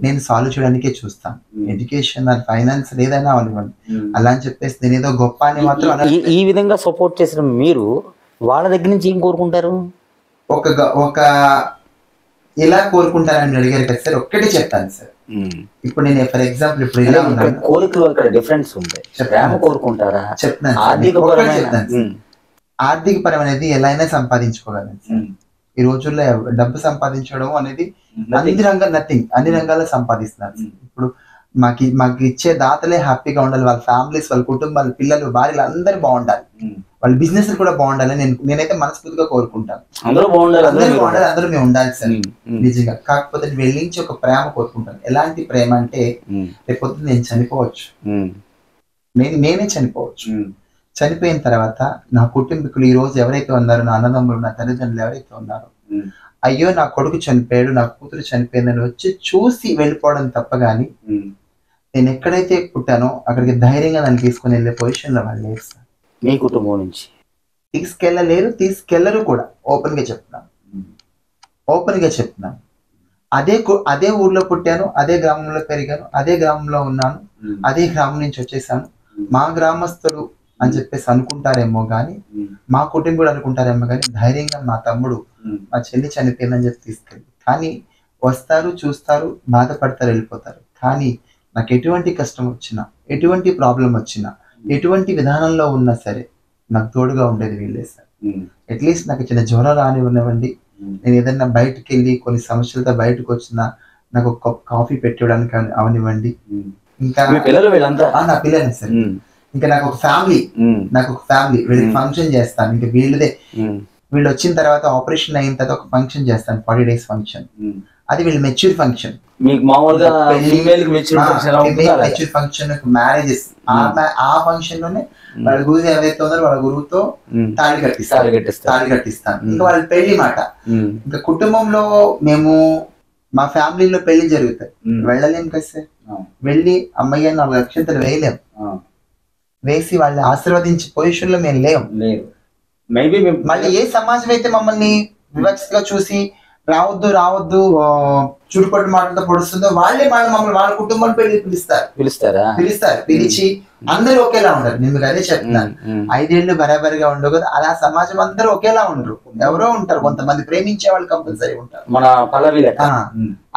నేను సాల్వ్ చేయడానికే చూస్తాను. ఎడ్యుకేషన్ ఆర్ ఫైనాన్స్ ఏదైనా అవనివ్వండి. అలా అని చెప్పేసి నేను ఏదో గొప్ప అని మాత్రం ఈ విధంగా సపోర్ట్ చేసిన మీరు వాళ్ళ దగ్గర నుంచి ఏం కోరుకుంటారు? ఒక ఎలా కోరుకుంటారని అడిగారు కదా సార్, ఒక్కటే చెప్తాను సార్. ఇప్పుడు నేను ఫర్ ఎగ్జాంపుల్ ఇప్పుడు ఇలా ఉన్నాను, కోరికలు అక్కడ డిఫరెన్స్ ఉంది. ప్రేమ కోరుకుంటారా? చెప్తాను. ఆర్థిక పరమైనది ఎలా అయినా సంపాదించుకోగలను సార్. ఈ రోజుల్లో డబ్బు సంపాదించడం అనేది అన్ని రంగాల్లో సంపాదిస్తున్నారు. ఇప్పుడు మాకు ఇచ్చే దాతలే హ్యాపీగా ఉండాలి, వాళ్ళ ఫ్యామిలీస్, వాళ్ళ కుటుంబాలు, పిల్లలు, భార్యలు అందరూ బాగుండాలి, వాళ్ళ బిజినెస్ కూడా బాగుండాలని నేనైతే మనస్ఫూర్తిగా కోరుకుంటాను. అందరూ మేము ఉండాలి సార్ నిజంగా. కాకపోతే వెళ్ళించి ఒక ప్రేమ కోరుకుంటాను. ఎలాంటి ప్రేమ అంటే రేపొద్దు నేను చనిపోవచ్చు, నేనే చనిపోవచ్చు. చనిపోయిన తర్వాత నా కుటుంబీకులు ఈ రోజు ఎవరైతే ఉన్నారో, నా అన్నదమ్ములు, నా తల్లిదండ్రులు ఎవరైతే ఉన్నారో, అయ్యో నా కొడుకు చనిపోయాడు, నా కూతురు చనిపోయిందని వచ్చి చూసి వెళ్ళిపోవడం తప్ప గాని నేను ఎక్కడైతే పుట్టానో అక్కడికి ధైర్యంగా నన్ను తీసుకుని వెళ్ళే పొజిషన్ లో వాళ్ళు లేరు సార్. మీ కుటుంబం నుంచి తీసుకెళ్లరు కూడా. ఓపెన్ గా చెప్తున్నాను. అదే ఊర్లో పుట్టాను, అదే గ్రామంలో పెరిగాను, అదే గ్రామంలో ఉన్నాను, అదే గ్రామం నుంచి వచ్చేసాను. మా గ్రామస్తుడు అని చెప్పేసి అనుకుంటారేమో గాని, మా కుటుంబం అనుకుంటారేమో గాని, ధైర్యంగా మా తమ్ముడు, మా చెల్లి చనిపోయిందని చెప్పి తీసుకెళ్ళి, కానీ వస్తారు, చూస్తారు, బాధపడతారు, వెళ్ళిపోతారు. కానీ నాకు ఎటువంటి కష్టం వచ్చినా, ఎటువంటి ప్రాబ్లం వచ్చినా, ఎటువంటి విధానంలో ఉన్నా సరే నాకు తోడుగా ఉండేది వీళ్ళే సార్. అట్లీస్ట్ నాకు చిన్న జ్వరం రానివ్వండి, నేను ఏదైనా బయటకు వెళ్ళి కొన్ని సమస్యలతో బయటకు వచ్చినా నాకు ఒక కప్ కాఫీ పెట్టడానికి అవనివ్వండి. ఇంకా నా పిల్లలు సార్. ఇంకా నాకు ఒక ఫ్యామిలీ వీళ్ళకి ఫంక్షన్ చేస్తాను. ఇంకా వీళ్ళు వచ్చిన తర్వాత ఆపరేషన్ అయిన తర్వాత ఒక ఫంక్షన్ చేస్తాను, 40 days ఫంక్షన్. అది వీళ్ళు mature function. Mature function, marriages, ఆ ఫంక్షన్ లోనే వాళ్ళ గురువు ఎవరైతే ఉన్నారో వాళ్ళ గురువుతో తాళి కట్టిస్తాను. ఇంకా వాళ్ళ పెళ్లి మాట. ఇంకా కుటుంబంలో మేము మా ఫ్యామిలీలో పెళ్లి జరుగుతాయి, వెళ్ళలేం కదా సార్. వెళ్ళి అమ్మయ్య 4 అక్షంతలు వేయలేం. వేసి వాళ్ళు ఆశీర్వదించే పొజిషన్ లో మేము లేవు. మళ్ళీ ఏ సమాజం అయితే మమ్మల్ని వివక్షగా చూసి రావద్దు చుట్టుపట్టు మాటలతో పొడుస్తుందో వాళ్ళే మమ్మల్ని వాళ్ళ కుటుంబం పెళ్లి పిలిచి అందరూ ఒకేలా ఉండరు. నేను మీకు అదే చెప్తున్నాను. 5 ఏళ్ళు బరాబరిగా ఉండవు కదా, అలా సమాజం అందరూ ఒకేలా ఉండరు. ఎవరో ఉంటారు, కొంతమంది ప్రేమించే వాళ్ళు కంపల్సరీ ఉంటారు. మన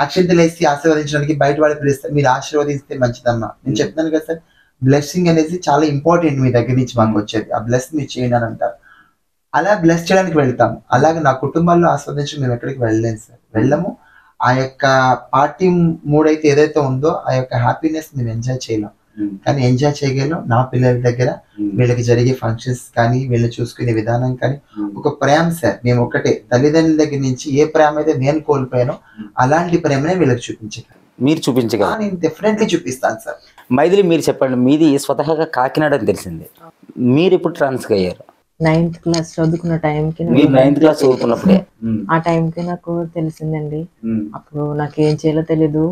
అక్షంతలు వేసి ఆశీర్వదించడానికి బయట వాళ్ళు పిలుస్తారు. మీరు ఆశీర్వదిస్తే మంచిదమ్మా. నేను చెప్తున్నాను కదా సార్, బ్లెస్సింగ్ అనేది చాలా ఇంపార్టెంట్. మీ దగ్గర నుంచి మాకు వచ్చేది ఆ బ్లెస్సింగ్ మీరు చేయండి అని అంటారు. అలా బ్లెస్ చేయడానికి వెళ్తాము. అలాగే నా కుటుంబాల్లో ఆస్వాదించి మేము ఎక్కడికి వెళ్ళలేము సార్, వెళ్ళము. ఆ యొక్క పార్టీ మూడ్ అయితే ఏదైతే ఉందో ఆ యొక్క హ్యాపీనెస్ మేము ఎంజాయ్ చేయలేం. కానీ ఎంజాయ్ చేయగలం నా పిల్లల దగ్గర వీళ్ళకి జరిగే ఫంక్షన్స్ కానీ, వీళ్ళు చూసుకునే విధానం కానీ ఒక ప్రేమ సార్. మేము ఒకటే, తల్లిదండ్రుల దగ్గర నుంచి ఏ ప్రేమ అయితే నేను కోల్పోయానో అలాంటి ప్రేమనే వీళ్ళకి చూపించగలను. మీరు చూపించగలరు? నేను డెఫినెట్లీ చూపిస్తాను సార్. మైథిలి, మీరు చెప్పండి, మీది స్వతహాగా కాకినాడ అని తెలిసింది, మీరు ఇప్పుడు ట్రాన్స్గా అయ్యారు. 9th క్లాస్ చదువుకున్న టైంకి మీరు 9th క్లాస్ చదువుతున్నప్పుడే ఆ టైంకి నాకు తెలిసిందండి. అప్పుడు నాకు ఏం చేయాలో తెలీదు.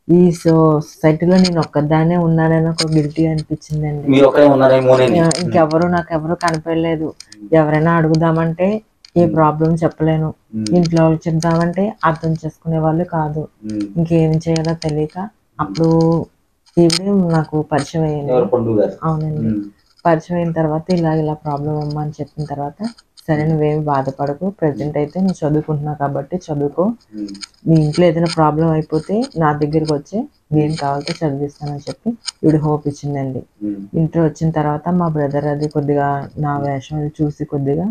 ఈ సొసైటీలో నేను ఒక్కదాన్నే ఉన్నానని నాకు గిల్టీ అనిపించిందండి. మీరు ఒకరే ఉన్నారేమో. నాకెవరు కనపడలేదు. ఎవరైనా అడుగుదామంటే ఏ ప్రాబ్లం చెప్పలేను, ఇంట్లో వాళ్ళకి చెప్దామంటే అర్థం చేసుకునే వాళ్ళు కాదు. ఇంకేం చేయాలో తెలియక అప్పుడు ఈవిడే నాకు పరిచయం అయ్యింది. అవునండి. పరిచయం అయిన తర్వాత ఇలా ప్రాబ్లం అమ్మా అని చెప్పిన తర్వాత, సరే నువ్వేమి బాధపడకు, ప్రెసెంట్ అయితే నువ్వు చదువుకుంటున్నావు కాబట్టి చదువుకో, నీ ఇంట్లో ఏదైనా ప్రాబ్లం అయిపోతే నా దగ్గరికి వచ్చి నేను కావాలంటే చదివిస్తానని చెప్పి ఈవిడ హోప్ ఇచ్చిందండి. ఇంట్లో వచ్చిన తర్వాత మా బ్రదర్ అది కొద్దిగా నా వేషం చూసి కొద్దిగా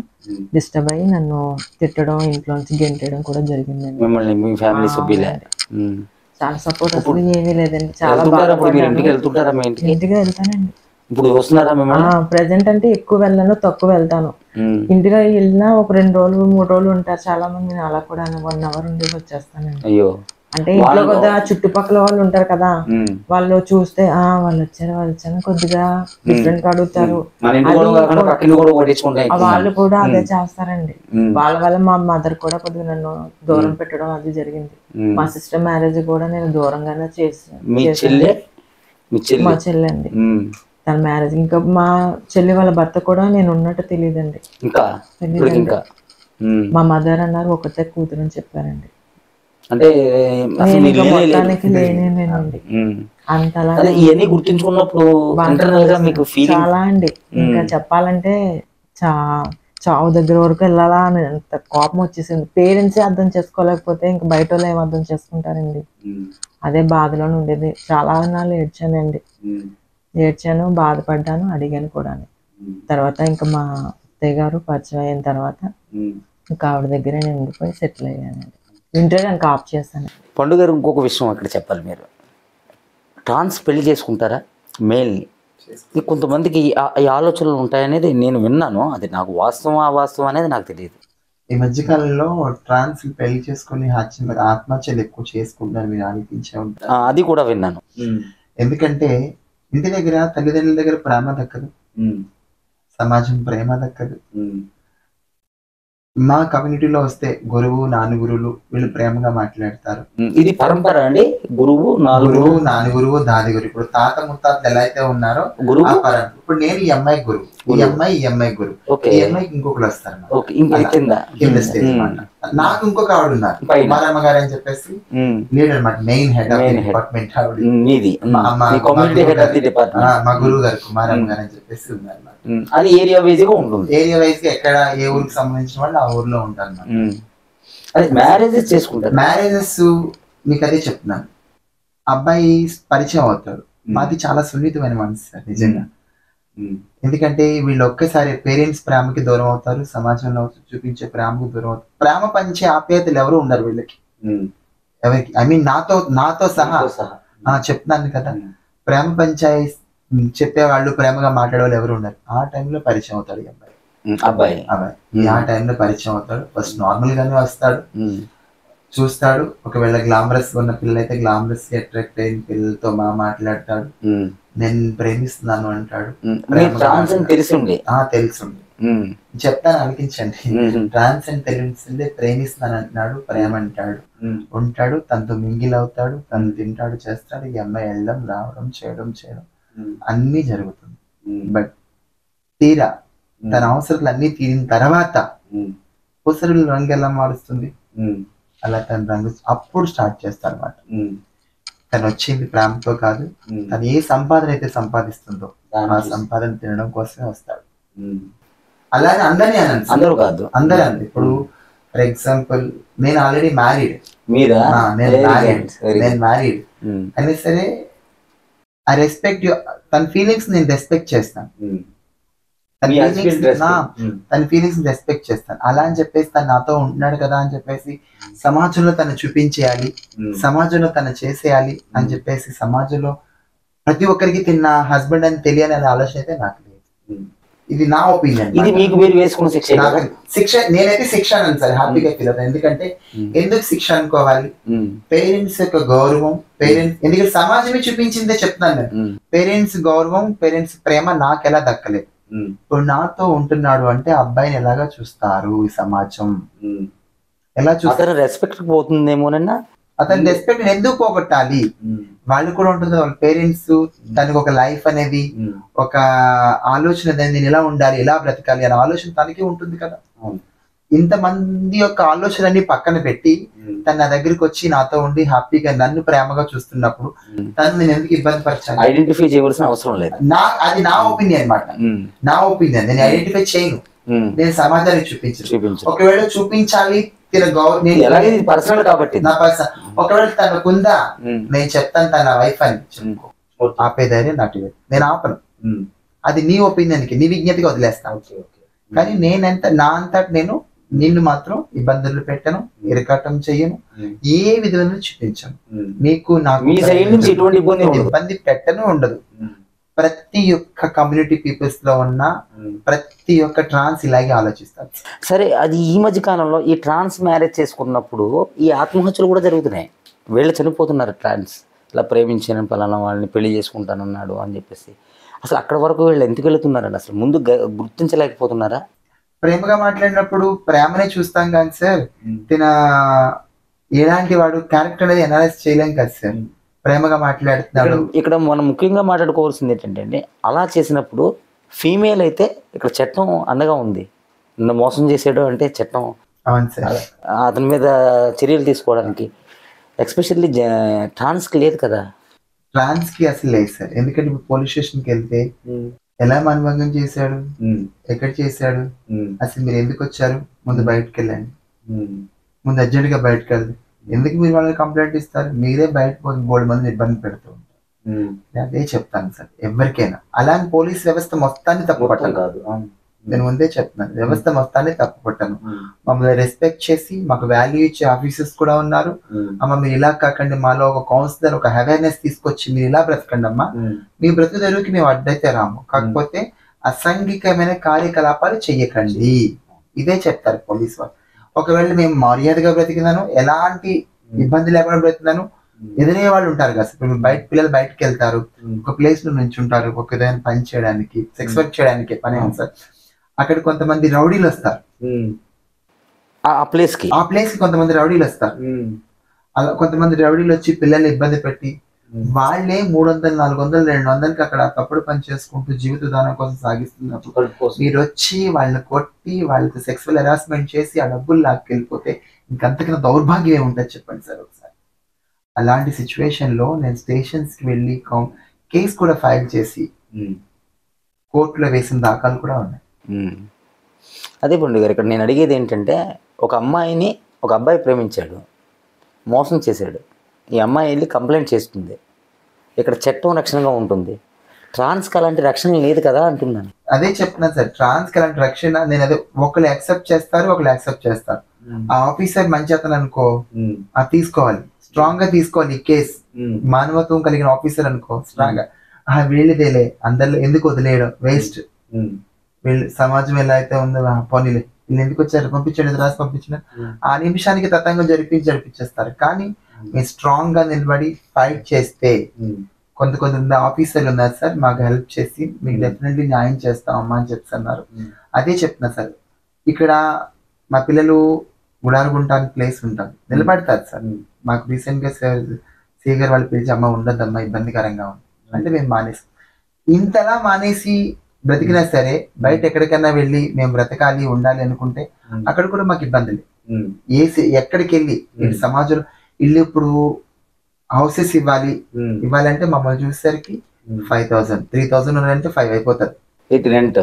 డిస్టర్బ్ అయ్యి నన్ను తిట్టడం, ఇంట్లోంచి గెంటేయడం కూడా జరిగిందండి. చాలా సపోర్ట్ అసలు ఏమీ లేదండి. చాలా ఇంటికి వెళ్తానండి. ఇప్పుడు వస్తున్నారా? ప్రెసెంట్ అంటే ఎక్కువ వెళ్ళను, తక్కువ వెళ్తాను. ఇంటికి వెళ్ళినా ఒక 2 రోజులు 3 రోజులు ఉంటారు చాలా మంది. నేను అలా కూడా 1 అవర్ ఉండేసి వచ్చేస్తానండి. అయ్యో, అంటే ఇంట్లో కొద్దిగా చుట్టుపక్కల వాళ్ళు ఉంటారు కదా, వాళ్ళు చూస్తే వాళ్ళు వచ్చారు కొద్దిగా డిఫరెంట్ గా అడుగుతారు. వాళ్ళు కూడా అదే చేస్తారండి. వాళ్ళ వల్ల మా మదర్ కూడా కొద్దిగా నన్ను దూరం పెట్టడం అది జరిగింది. మా సిస్టర్ మ్యారేజ్ కూడా నేను దూరంగానే చేసాను. మా చెల్లి అండి, తన మ్యారేజ్. ఇంకా మా చెల్లి వాళ్ళ భర్త కూడా నేను ఉన్నట్టు తెలియదండి. మా మదర్ అన్నారు ఒకటే కూతురు అని చెప్పారండి. అంటే మొత్తానికి లేనేనండి. అంతలా గుర్తించుకున్నప్పుడు చాలా అండి. ఇంకా చెప్పాలంటే చావు దగ్గర వరకు వెళ్ళాలా అని అంత కోపం వచ్చేసింది. పేరెంట్సే అర్థం చేసుకోలేకపోతే ఇంకా బయట వాళ్ళు ఏం అర్థం చేసుకుంటారండి. అదే బాధలోనే ఉండేది. చాలా నాళ్ళు ఏడ్చాను, బాధపడ్డాను, అడిగాను కూడా. తర్వాత ఇంకా మా అత్తయ్య గారు పరిచయం అయిన తర్వాత ఇంకా ఆవిడ దగ్గర నేను ఉండిపోయి సెటిల్ అయ్యానండి. ఇంటర్వ్యూ ఇంకా ఆఫ్ చేశాను. పండుగ గారు, ఇంకొక విషయం అక్కడ చెప్పాలి. మీరు ట్రాన్స్ పెళ్లి చేసుకుంటారా మేల్ని? కొంతమందికి ఈ ఆలోచనలు ఉంటాయనేది నేను విన్నాను. అది నాకు వాస్తవం అవాస్తవం అనేది నాకు తెలియదు. ఈ మధ్యకాలంలో ట్రాన్స్ పెళ్లి చేసుకుని ఆత్మహత్యలు ఎక్కువ చేసుకుంటారు, మీరు అనిపించే ఉంటారు. అది కూడా విన్నాను. ఎందుకంటే ఇంటి దగ్గర తల్లిదండ్రుల దగ్గర ప్రేమ దక్కదు, సమాజం ప్రేమ దక్కదు. మా కమ్యూనిటీలో వస్తే గురువు నాన్నగురువులు వీళ్ళు ప్రేమగా మాట్లాడతారు. ఇది పరంపర అండి. గురువు నాన్నగురువు దాది గురువు. ఇప్పుడు తాత ముత్తాతలు ఎలా అయితే ఉన్నారో గురువు. ఇప్పుడు నేను ఈ అమ్మాయి గురువు, ఈ అమ్మాయి గురువు, ఈ అమ్మాయికి ఇంకొకరు వస్తారు కింద స్టేజ్ అన్నమాట. నాకు ఇంకొక ఆవిడ ఉన్నారు, కుమారమ్మ గారు అని చెప్పేసి లీడర్ అనమాట, మెయిన్ హెడ్ ఆఫ్ డిపార్ట్మెంట్ ఆవిడ. మా గురువు గారు కుమారమ్మ గారు అని చెప్పేసి ఉన్నారు. అది ఏరియా వైజ్ గా ఉంటుంది. ఏరియా వైజ్ గా ఎక్కడ ఏ ఊరికి సంబంధించిన వాళ్ళు ఆ ఊర్లో ఉంటారు. మ్యారేజెస్ చేసుకుంటారు. మ్యారేజెస్ మీకు అదే చెప్తున్నాను. అబ్బాయి పరిచయం అవుతాడు. మాది చాలా సున్నితమైన మనసు సార్ నిజంగా. ఎందుకంటే వీళ్ళు ఒక్కసారి పేరెంట్స్ ప్రేమకి దూరం అవుతారు, సమాజంలో చూపించే ప్రేమకు దూరం అవుతారు. ప్రేమ పంచే ఆప్యాయతలు ఎవరు ఉండరు వీళ్ళకి, ఎవరికి. ఐ మీన్ నాతో సహా చెప్తున్నాను కదా, ప్రేమ పంచాయి చెప్పేవాళ్ళు, ప్రేమగా మాట్లాడేవాళ్ళు ఎవరు ఉండరు. ఆ టైంలో పరిచయం అవుతాడు ఈ అబ్బాయి. ఆ టైంలో పరిచయం అవుతాడు. ఫస్ట్ నార్మల్ గానే వస్తాడు, చూస్తాడు. ఒకవేళ గ్లామరస్ ఉన్న పిల్ల అయితే గ్లామరస్ కి అట్రాక్ట్ అయిన పిల్లలతో మాట్లాడతాడు. నేను ప్రేమిస్తున్నాను అంటాడు. తెలుసుంది చెప్తాను అనిపించండి. ట్రాన్స్ అని తెలిసిందే ప్రేమిస్తున్నాను అంటున్నాడు, ప్రేమ అంటాడు, ఉంటాడు, తనతో మింగిల్ అవుతాడు, తను తింటాడు, చేస్తాడు. ఈ అమ్మాయి వెళ్ళడం రావడం చేయడం అన్ని జరుగుతుంది. బట్ తీరా తన అవసరాలు అన్ని తీరిన తర్వాత ఉసరులు రంగు ఎలా మారుస్తుంది, అలా తన రంగు అప్పుడు స్టార్ట్ చేస్తాడు అన్నమాట. తను వచ్చింది ప్రేమతో కాదు, తను ఏ సంపాదన అయితే సంపాదిస్తుందో ఆ సంపాదన తినడం కోసమే వస్తాడు. అలానే అందరినీ అనండి, అందరూ కాదు, అందరూ అండి. ఇప్పుడు ఫర్ ఎగ్జాంపుల్ నేను ఆల్రెడీ మ్యారీడ్, నేను మ్యారీడ్ అయినా సరే ఐ రెస్పెక్ట్ యూ. తన ఫీలింగ్స్ నేను రెస్పెక్ట్ చేస్తాను, తన ఫీలింగ్స్ రెస్పెక్ట్ చేస్తాను. అలా అని చెప్పేసి తను నాతో ఉంటున్నాడు కదా అని చెప్పేసి సమాజంలో తను చూపించేయాలి, సమాజంలో తను చేసేయాలి అని చెప్పేసి సమాజంలో ప్రతి ఒక్కరికి తిన్న హస్బెండ్ అని తెలియని ఆలోచన అయితే నాకు లేదు. ఇది నా ఒపీనియన్. ఇది మీకు మీరు వేసుకున్న శిక్ష. నేనైతే శిక్ష అని సార్ హ్యాపీగా ఫీల్ అవుతాను. ఎందుకంటే ఎందుకు శిక్ష అనుకోవాలి? పేరెంట్స్ యొక్క గౌరవం, పేరెంట్స్ ఎందుకంటే సమాజమే చూపించిందే చెప్తాను నేను. పేరెంట్స్ గౌరవం, పేరెంట్స్ ప్రేమ నాకు ఎలా దక్కలేదు. ఇప్పుడు నాతో ఉంటున్నాడు అంటే అబ్బాయిని ఎలాగా చూస్తారు ఈ సమాజం, ఎలా చూస్తారు? అతను రెస్పెక్ట్ పోతుందేమోనన్నా. అతని రెస్పెక్ట్ ఎందుకు పోగొట్టాలి? వాళ్ళు కూడా ఉంటుంది వాళ్ళ పేరెంట్స్, తనకు ఒక లైఫ్ అనేది, ఒక ఆలోచన, నేను ఎలా ఉండాలి, ఎలా బ్రతకాలి అనే ఆలోచన తనకి ఉంటుంది కదా. ఇంతమంది యొక్క ఆలోచనని పక్కన పెట్టి తన నా దగ్గరికి వచ్చి నాతో ఉండి హ్యాపీగా నన్ను ప్రేమగా చూస్తున్నప్పుడు తను నేను ఎందుకు ఇబ్బంది పరచాలి? ఐడెంటిఫై చేయవలసిన అవసరం లేదు. అది నా ఒపీనియన్ అన్నమాట. నా ఒపీనియన్, నేను ఐడెంటిఫై చేయను, నేను సమాజానికి చూపించను. ఒకవేళ చూపించాలి పర్సనల్ కాబట్టి నా పర్సన్, ఒకవేళ తనకుందా నేను చెప్తాను తన వైఫ్ అని చెప్పుకో, ఆపే ధైర్యం నాకు లేదు, నేను ఆపను. అది నీ ఒపీనియన్ కి, నీ విజ్ఞతగా వదిలేస్తాను. కానీ నా అంతటి నేను నిన్ను మాత్రం ఇబ్బందులు పెట్టను, ఇరకాటం చెయ్యను, ఏ విధంగా చూపించను. నీకు నాకు ఇబ్బంది పెట్టను ఉండదు. ప్రతి ఒక్క కమ్యూనిటీ పీపుల్స్ లో ఉన్న ప్రతి ఒక్క ట్రాన్స్ ఇలాగే ఆలోచిస్తారు. సరే, అది ఈ మధ్య కాలంలో ఈ ట్రాన్స్ మ్యారేజ్ చేసుకున్నప్పుడు ఈ ఆత్మహత్యలు కూడా జరుగుతున్నాయి. వీళ్ళు చనిపోతున్నారు ట్రాన్స్, ఇలా ప్రేమించిన పలానా వాళ్ళని పెళ్లి చేసుకుంటానన్నాడు అని చెప్పేసి. అసలు అక్కడ వరకు వీళ్ళు ఎందుకు వెళుతున్నారండి? అసలు ముందు గుర్తించలేకపోతున్నారా? ప్రేమగా మాట్లాడినప్పుడు ప్రేమనే చూస్తాం కానీ సార్, తిన ఎలాంటి వాడు క్యారెక్టర్ అనేది అనాలైజ్ చేయలేం కదా సార్. ప్రేమగా మాట్లాడుతున్నాడు. ఇక్కడ మనం ముఖ్యంగా మాట్లాడుకోవాల్సింది ఏంటంటే, అలా చేసినప్పుడు ఫీమేల్ అయితే ఇక్కడ చట్టం అండగా ఉంది. నన్ను మోసం చేసాడు అంటే చట్టం అతని మీద చర్యలు తీసుకోవడానికి. ఎస్పెషల్లీ ట్రాన్స్కి లేదు కదా. ట్రాన్స్కి అసలు లేదు సార్. ఎందుకంటే ఇప్పుడు పోలీస్ స్టేషన్కి వెళ్తే ఎలా మానభంగం చేశాడు, ఎక్కడ చేశాడు, అసలు మీరు ఎందుకు వచ్చారు, ముందు బయటకు వెళ్ళండి, ముందు అర్జెంట్ గా బయటకు వెళ్ళండి. ఎందుకు మీరు వాళ్ళని కంప్లైంట్ ఇస్తారు? మీరే బయట పోతే 3 మందిని ఇబ్బంది పెడుతూ ఉంటారు. అదే చెప్తాను సార్ ఎవరికైనా. అలాంటి పోలీస్ వ్యవస్థ మొత్తాన్ని తప్పు పట్టను కాదు, నేను ముందే చెప్తున్నాను. వ్యవస్థ మొత్తాన్ని తప్పు పట్టను. మమ్మల్ని రెస్పెక్ట్ చేసి మాకు వాల్యూ ఇచ్చే ఆఫీసర్స్ కూడా ఉన్నారు. అమ్మ మీరు ఇలా కాకండి, మాలో ఒక కౌన్సిలర్ ఒక అవేర్నెస్ తీసుకొచ్చి మీరు ఇలా బ్రతకండి అమ్మా, మీ బ్రతుకు తెరువుకి మేము అడ్డైతే రాము, కాకపోతే అసాంఘికమైన కార్యకలాపాలు చెయ్యకండి, ఇదే చెప్తారు పోలీస్ వాళ్ళు. ఒకవేళ మేము మర్యాదగా బ్రతికినాను, ఎలాంటి ఇబ్బంది లేకుండా బ్రతికినాను, ఎదురయ్యే వాళ్ళు ఉంటారు కదా. ఇప్పుడు పిల్లలు బయటకు వెళ్తారు, ఒక ప్లేస్ లో నుంచి ఉంటారు, ఒక ఏదైనా పని చేయడానికి, సెక్స్ వర్క్ చేయడానికి పని ఉంది సార్. అక్కడ కొంతమంది రౌడీలు వస్తారు, ఆ ప్లేస్ కి కొంతమంది రౌడీలు వస్తారు. అలా కొంతమంది రౌడీలు వచ్చి పిల్లల్ని ఇబ్బంది పెట్టి వాళ్ళే 300, 400, 200కి అక్కడ తప్పుడు పని చేసుకుంటూ జీవిత విధానం కోసం సాగిస్తున్నప్పుడు మీరు వచ్చి వాళ్ళని కొట్టి వాళ్ళకి సెక్సువల్ హెరాస్మెంట్ చేసి ఆ డబ్బులు లాక్కెళ్ళిపోతే ఇంకంతకన్నా దౌర్భాగ్యం ఏముంటుంది చెప్పండి సార్ ఒకసారి. అలాంటి సిచ్యువేషన్ లో నేను స్టేషన్స్ కి వెళ్ళి కేసు కూడా ఫైల్ చేసి కోర్టులో వేసిన దాఖలు కూడా ఉన్నాయి. అదే పండు గారు, ఇక్కడ నేను అడిగేది ఏంటంటే, ఒక అమ్మాయిని ఒక అబ్బాయి ప్రేమించాడు, మోసం చేశాడు, ఈ అమ్మాయి వెళ్ళి కంప్లైంట్ చేస్తుంది, ఇక్కడ చట్టం రక్షణగా ఉంటుంది. ట్రాన్స్కి అలాంటి రక్షణ లేదు కదా అంటున్నాను. అదే చెప్తున్నాను సార్, ట్రాన్స్కి అలాంటి రక్షణ నేను అదే ఒకళ్ళు యాక్సెప్ట్ చేస్తారు, ఒకళ్ళు యాక్సెప్ట్ చేస్తారు. ఆ ఆఫీసర్ మంచి అతను అనుకో, అది తీసుకోవాలి, స్ట్రాంగ్ గా తీసుకోవాలి ఈ కేసు. మానవత్వం కలిగిన ఆఫీసర్ అనుకో, స్ట్రాంగ్ గా వీళ్ళదేలే అందరిలో ఎందుకు వదిలేయడం, వేస్ట్. వీళ్ళు సమాజం ఎలా అయితే ఉందో పోనీలే, వీళ్ళు ఎందుకు వచ్చారు, పంపించండి, రాసి పంపించిన ఆ నిమిషానికి తతంగం జరిపించేస్తారు. కానీ మీరు స్ట్రాంగ్ గా నిలబడి ఫైట్ చేస్తే, కొంతమంది ఆఫీసర్లు ఉన్నారు సార్ మాకు హెల్ప్ చేసి మీకు డెఫినెట్లీ న్యాయం చేస్తామమ్మా అని చెప్తున్నారు. అదే చెప్తున్నా సార్, ఇక్కడ మా పిల్లలు గుడారుగుంటానికి ప్లేస్ ఉంటారు, నిలబడతారు సార్. మాకు రీసెంట్ గా సి గారు వాళ్ళు పిలిచి అమ్మ ఉండద్దమ్మా ఇబ్బందికరంగా ఉంది అంటే మేము మానేస్తాం. ఇంతలా మానేసి బ్రతికినా సరే బయట ఎక్కడికైనా వెళ్ళి మేము బ్రతకాలి ఉండాలి అనుకుంటే అక్కడ కూడా మాకు ఇబ్బంది లేదు. ఎక్కడికి వెళ్ళి సమాజంలో ఇల్లు ఇప్పుడు హౌసెస్ ఇవ్వాలంటే మమ్మల్ని చూసేసరికి 5,000, 3,000 ఉన్నాయంటే 5 అయిపోతుంది రెంట్.